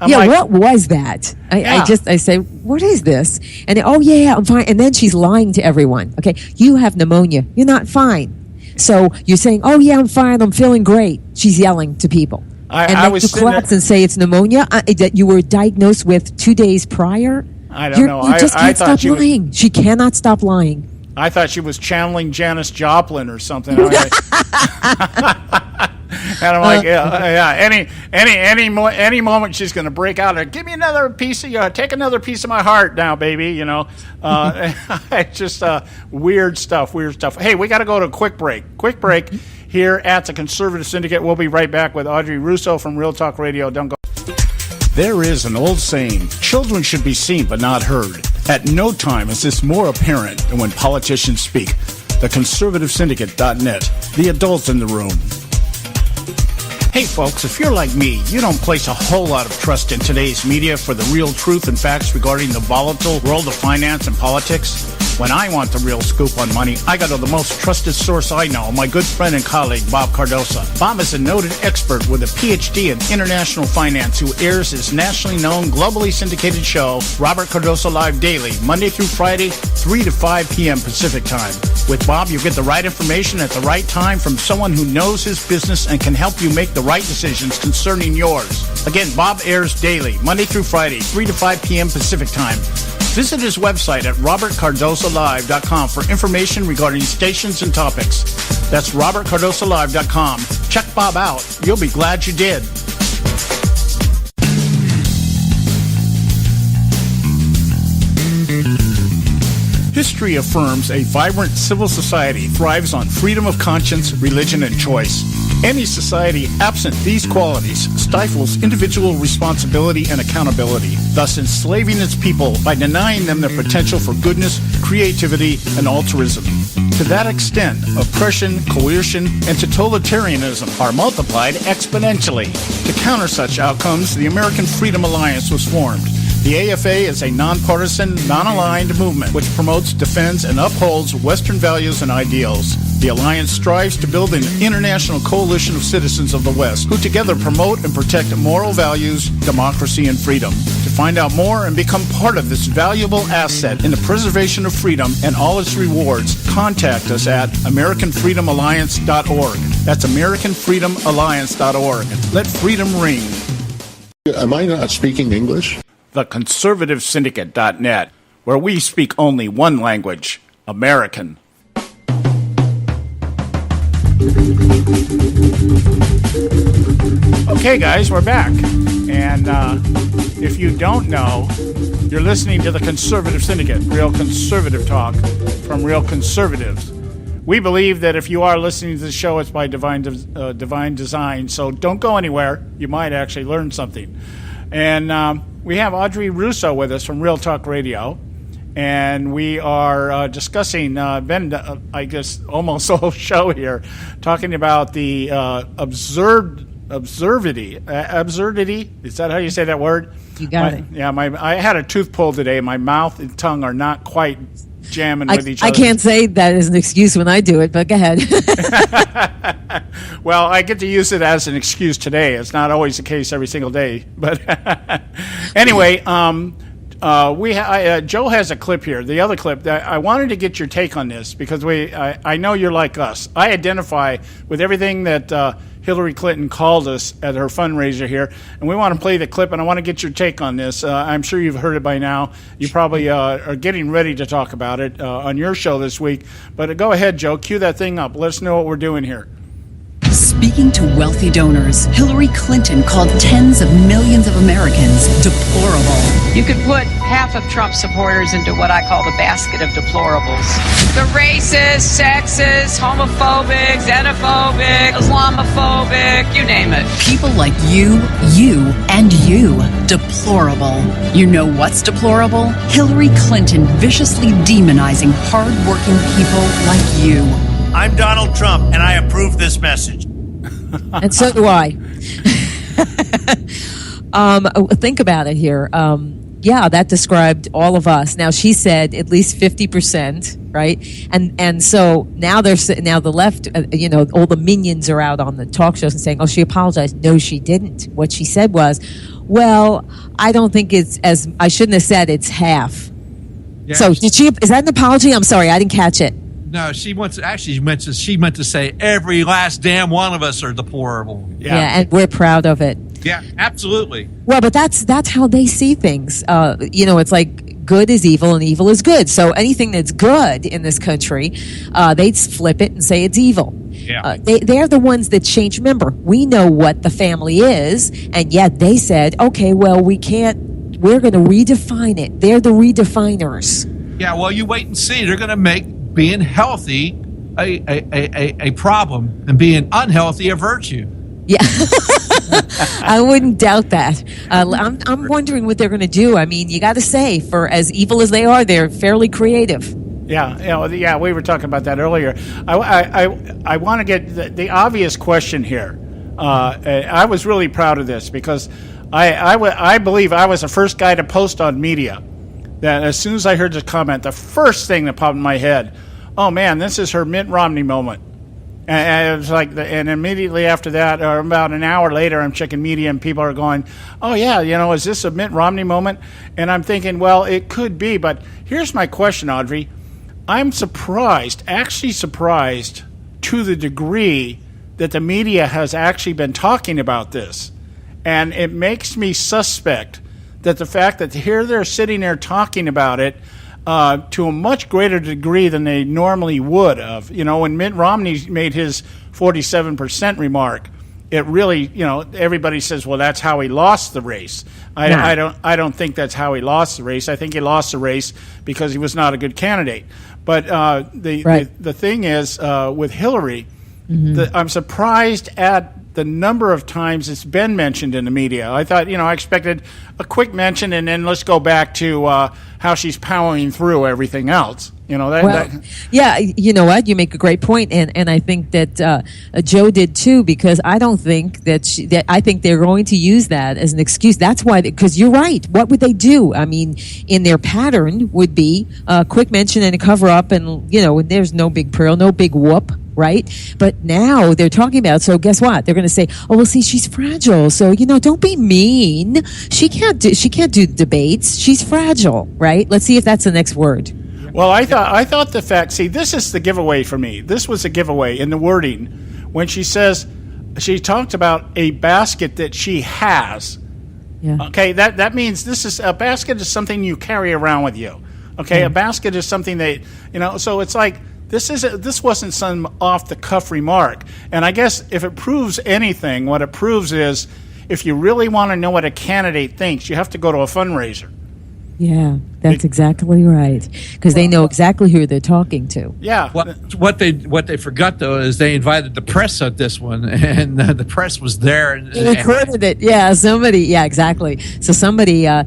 what was that? I say, what is this? And I'm fine. And then she's lying to everyone. Okay, you have pneumonia. You're not fine. So you're saying, I'm fine. I'm feeling great. She's yelling to people. And then you collapse and say it's pneumonia that you were diagnosed with 2 days prior. I don't know. You just can't stop lying. She cannot stop lying. I thought she was channeling Janis Joplin or something. And I'm like, any moment she's going to break out and give me another piece of take another piece of my heart now, baby. It's just weird stuff. Hey, we got to go to a quick break. Here at the Conservative Syndicate. We'll be right back with Audrey Russo from Real Talk Radio. Don't go. There is an old saying, children should be seen but not heard. At no time is this more apparent than when politicians speak. The ConservativeSyndicate.net, the adults in the room. Hey folks, if you're like me, you don't place a whole lot of trust in today's media for the real truth and facts regarding the volatile world of finance and politics. When I want the real scoop on money, I go to the most trusted source I know, my good friend and colleague, Bob Cardoso. Bob is a noted expert with a PhD in international finance who airs his nationally known, globally syndicated show, Robert Cardoso Live Daily, Monday through Friday, 3 to 5 p.m. Pacific Time. With Bob, you get the right information at the right time from someone who knows his business and can help you make the right decisions concerning yours. Again, Bob airs daily, Monday through Friday, 3 to 5 p.m. Pacific Time. Visit his website at robertcardosolive.com for information regarding stations and topics. That's robertcardosolive.com. Check Bob out. You'll be glad you did. History affirms a vibrant civil society thrives on freedom of conscience, religion, and choice. Any society absent these qualities stifles individual responsibility and accountability, thus enslaving its people by denying them their potential for goodness, creativity, and altruism. To that extent, oppression, coercion, and totalitarianism are multiplied exponentially. To counter such outcomes, the American Freedom Alliance was formed. The AFA is a nonpartisan, non-aligned movement which promotes, defends, and upholds Western values and ideals. The Alliance strives to build an international coalition of citizens of the West who together promote and protect moral values, democracy, and freedom. To find out more and become part of this valuable asset in the preservation of freedom and all its rewards, contact us at AmericanFreedomAlliance.org. That's AmericanFreedomAlliance.org. Let freedom ring. Am I not speaking English? The ConservativeSyndicate.net, where we speak only one language, American. Okay, guys, we're back. And if you don't know, you're listening to the Conservative Syndicate, real conservative talk from real conservatives. We believe that if you are listening to the show, it's by divine design, so don't go anywhere. You might actually learn something. And we have Audrey Russo with us from Real Talk Radio, and we are discussing, I guess, almost the whole show here, talking about the absurdity. Is that how you say that word? You got it. Yeah, I had a tooth pulled today. My mouth and tongue are not quite jamming with each other. I can't say that as an excuse when I do it, but go ahead. Well, I get to use it as an excuse today. It's not always the case every single day. But anyway, Joe has a clip here. The other clip, I wanted to get your take on this because I know you're like us. I identify with everything that Hillary Clinton called us at her fundraiser here, and we want to play the clip, and I want to get your take on this. I'm sure you've heard it by now. You probably are getting ready to talk about it on your show this week. But go ahead, Joe. Cue that thing up. Let us know what we're doing here. Speaking to wealthy donors, Hillary Clinton called tens of millions of Americans deplorable. You could put half of Trump supporters into what I call the basket of deplorables. The racist, sexist, homophobic, xenophobic, Islamophobic, you name it. People like you, and you. Deplorable. You know what's deplorable? Hillary Clinton viciously demonizing hard-working people like you. I'm Donald Trump, and I approve this message. And so do I. Think about it here. Yeah, that described all of us. Now, she said at least 50%, right? And so now the left, all the minions are out on the talk shows and saying, oh, she apologized. No, she didn't. What she said was, Well, I don't think it's as. I shouldn't have said it's half. Yeah, So did she? Is that an apology? I'm sorry, I didn't catch it. No, she meant to say every last damn one of us are deplorable. Yeah, and we're proud of it. Yeah, absolutely. Well, but that's how they see things. It's like good is evil and evil is good. So anything that's good in this country, they flip it and say it's evil. Yeah. They're the ones that change. Remember, we know what the family is, and yet they said, okay, well, we can't. We're going to redefine it. They're the redefiners. Yeah, well, you wait and see. They're going to make being healthy a problem and being unhealthy a virtue. Yeah, I wouldn't doubt that. I'm wondering what they're going to do. I mean, you got to say, for as evil as they are, they're fairly creative. Yeah, we were talking about that earlier. I want to get the obvious question here. I was really proud of this because I believe I was the first guy to post on media that as soon as I heard the comment, the first thing that popped in my head, oh man, this is her Mitt Romney moment. And it was like, and immediately after that, or about an hour later, I'm checking media and people are going, oh yeah, is this a Mitt Romney moment? And I'm thinking, well, it could be, but here's my question, Audrey. I'm actually surprised to the degree that the media has actually been talking about this. And it makes me suspect that the fact that here they're sitting there talking about it to a much greater degree than they normally would have. When Mitt Romney made his 47% remark, it really, everybody says, well, that's how he lost the race. I don't think that's how he lost the race. I think he lost the race because he was not a good candidate. But the thing is, with Hillary, I'm surprised at the number of times it's been mentioned in the media. I thought, I expected a quick mention and then let's go back to how she's powering through everything else. Yeah, you know what? You make a great point, and I think that Joe did too, because I don't think that I think they're going to use that as an excuse. That's why, because you're right. What would they do? I mean, in their pattern would be a quick mention and a cover up, and there's no big pearl, no big whoop. Right? But now they're talking about, so guess what? They're going to say, oh, well, see, she's fragile. So, don't be mean. She can't do debates. She's fragile, right? Let's see if that's the next word. Well, I thought the fact, see, this is the giveaway for me. This was a giveaway in the wording when she says, she talked about a basket that she has. Yeah. Okay, that means a basket is something you carry around with you. Okay, a basket is something that, so it's like, this wasn't some off-the-cuff remark. And I guess if it proves anything, what it proves is if you really want to know what a candidate thinks, you have to go to a fundraiser. Yeah, that's exactly right. Because they know exactly who they're talking to. Yeah. What they forgot, though, is they invited the press at this one, and the press was there. And recorded it. Yeah, somebody. Yeah, exactly. So somebody, I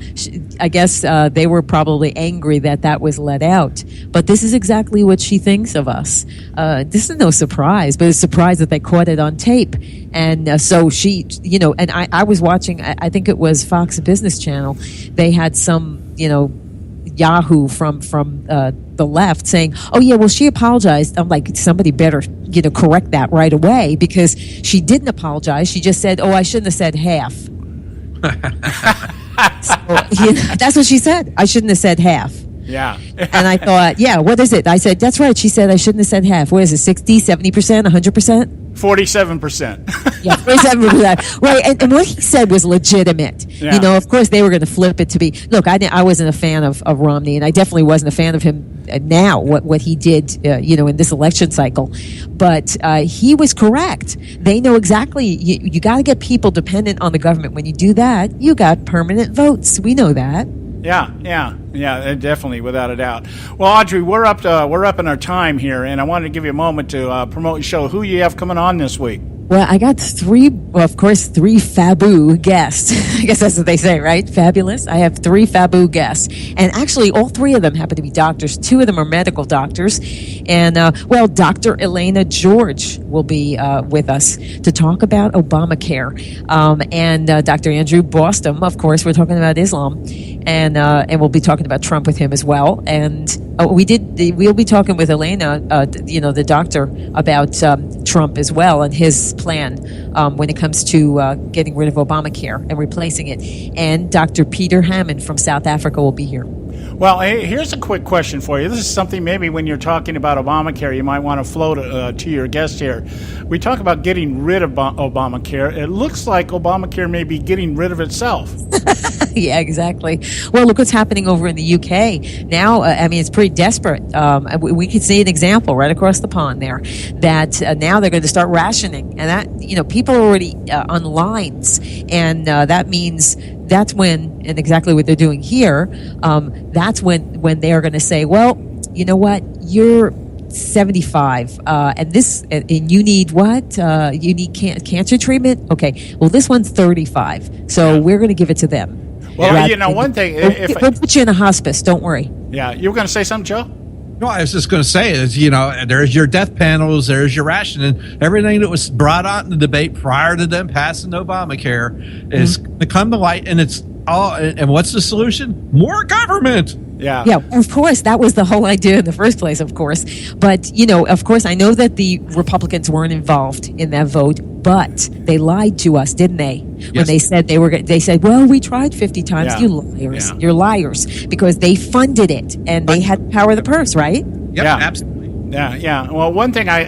guess they were probably angry that was let out. But this is exactly what she thinks of us. This is no surprise, but it's a surprise that they caught it on tape. And so she, and I was watching, I think it was Fox Business Channel. They had some, Yahoo from the left saying, oh yeah, well, she apologized. I'm like, somebody better correct that right away, because she didn't apologize. She just said, oh, I shouldn't have said half. So, that's what she said. I shouldn't have said half. Yeah. And I thought, yeah, what is it? I said, that's right. She said I shouldn't have said half. What is it, 60, 70%, 100%? 47%. Yeah, 47%. Right, and what he said was legitimate. Yeah. Of course, they were going to flip it to be, look, I wasn't a fan of Romney, and I definitely wasn't a fan of him now, what he did, in this election cycle. But he was correct. They know exactly, you got to get people dependent on the government. When you do that, you got permanent votes. We know that. Yeah, definitely, without a doubt. Well, Audrey, we're up in our time here, and I wanted to give you a moment to promote your show. Who you have coming on this week? Well, I got three fabu guests. I guess that's what they say, right? Fabulous. I have 3 fabu guests. And actually, all 3 of them happen to be doctors. 2 of them are medical doctors. And, Dr. Elena George will be with us to talk about Obamacare. And Dr. Andrew Boston, of course, we're talking about Islam. And we'll be talking about Trump with him as well. And we'll be talking with Elena, the doctor, about Trump as well and his plan when it comes to getting rid of Obamacare and replacing it. And Dr. Peter Hammond from South Africa will be here. Well, hey, here's a quick question for you. This is something maybe when you're talking about Obamacare, you might want to float to your guest here. We talk about getting rid of Obamacare. It looks like Obamacare may be getting rid of itself. Yeah, exactly. Well, look what's happening over in the UK now. I mean, it's pretty desperate. We could see an example right across the pond there that now they're going to start rationing, and that people are already on lines, and that means that's when, and exactly what they're doing here. That's when they are going to say, well, you know what, you're 75 and you need what? You need cancer treatment? Okay, well, this one's 35, so we're going to give it to them. Well, one thing, we'll put you in a hospice, don't worry. Yeah, you were going to say something, Joe? No, I was just going to say is, there's your death panels, there's your rationing, everything that was brought out in the debate prior to them passing Obamacare is to come to light, and it's all. And what's the solution? More government. Yeah. Yeah, of course. That was the whole idea in the first place, of course. But, of course, I know that the Republicans weren't involved in that vote, but they lied to us, didn't they? When they said they said, well, we tried 50 times. Yeah. You liars. Yeah. You're liars, because they funded it and they had power of the purse, right? Yep, Yeah. absolutely. Yeah. Well, one thing I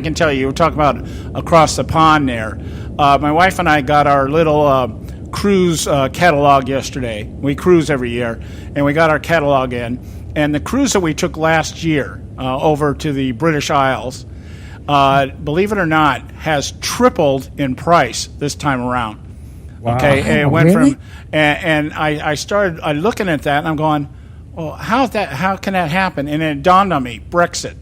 can tell you, we're talking about across the pond there. My wife and I got our little cruise catalog yesterday. We cruise every year, and we got our catalog in. And the cruise that we took last year over to the British Isles, believe it or not, has tripled in price this time around. Wow. Okay, and it went Really? from, and I started looking at that, and I'm going, well, how can that happen? And it dawned on me, Brexit.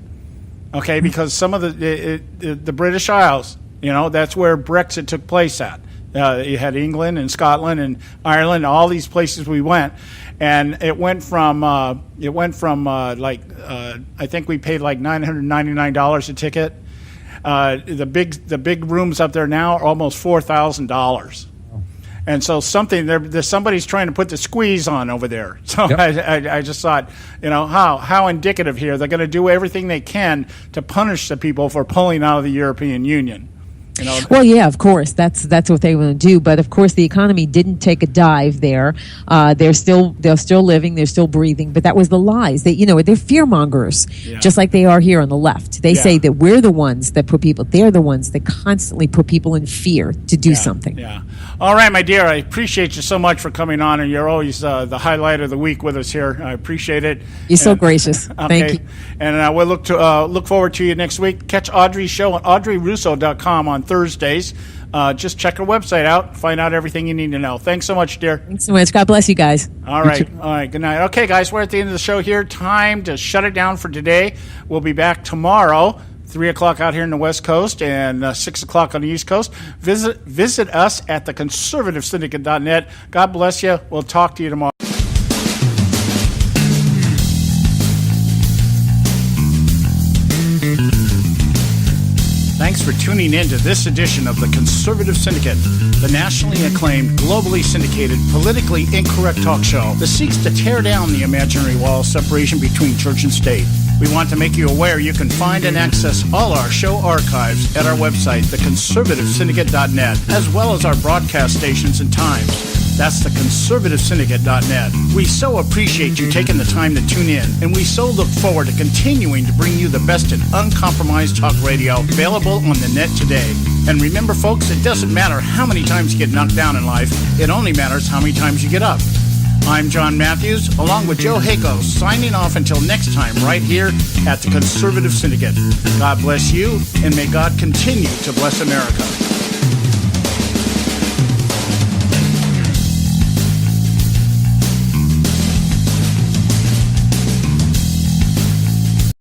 Okay, because some of the British Isles, that's where Brexit took place at. You had England and Scotland and Ireland, all these places we went, and it went from I think we paid like $999 a ticket. The big rooms up there now are almost $4,000. And so there's somebody's trying to put the squeeze on over there. So yep. I just thought, how indicative here. They're going to do everything they can to punish the people for pulling out of the European Union. Well, yeah, of course, that's what they want to do. But of course, the economy didn't take a dive there. They're still living, they're still breathing. But that was the lies. They're fear mongers, just like they are here on the left. They say that we're the ones that put people. They're the ones that constantly put people in fear to do something. Yeah. All right, my dear. I appreciate you so much for coming on, and you're always the highlight of the week with us here. I appreciate it. You're so gracious. Okay. Thank you. And we'll look forward to you next week. Catch Audrey's show on AudreyRusso.com on Thursdays. Just check her website out. Find out everything you need to know. Thanks so much, dear. Thanks so much. God bless you guys. All right. Good night. Okay, guys, we're at the end of the show here. Time to shut it down for today. We'll be back tomorrow, 3 o'clock out here in the West Coast and 6 o'clock on the East Coast. Visit us at theconservativesyndicate.net. God bless you. We'll talk to you tomorrow. Thanks for tuning in to this edition of the Conservative Syndicate, the nationally acclaimed, globally syndicated, politically incorrect talk show that seeks to tear down the imaginary wall of separation between church and state. We want to make you aware you can find and access all our show archives at our website, theconservativesyndicate.net, as well as our broadcast stations and times. That's theconservativesyndicate.net. We so appreciate you taking the time to tune in, and we so look forward to continuing to bring you the best in uncompromised talk radio available on the net today. And remember, folks, it doesn't matter how many times you get knocked down in life. It only matters how many times you get up. I'm John Matthews, along with Joe Hayko, signing off until next time right here at the Conservative Syndicate. God bless you, and may God continue to bless America.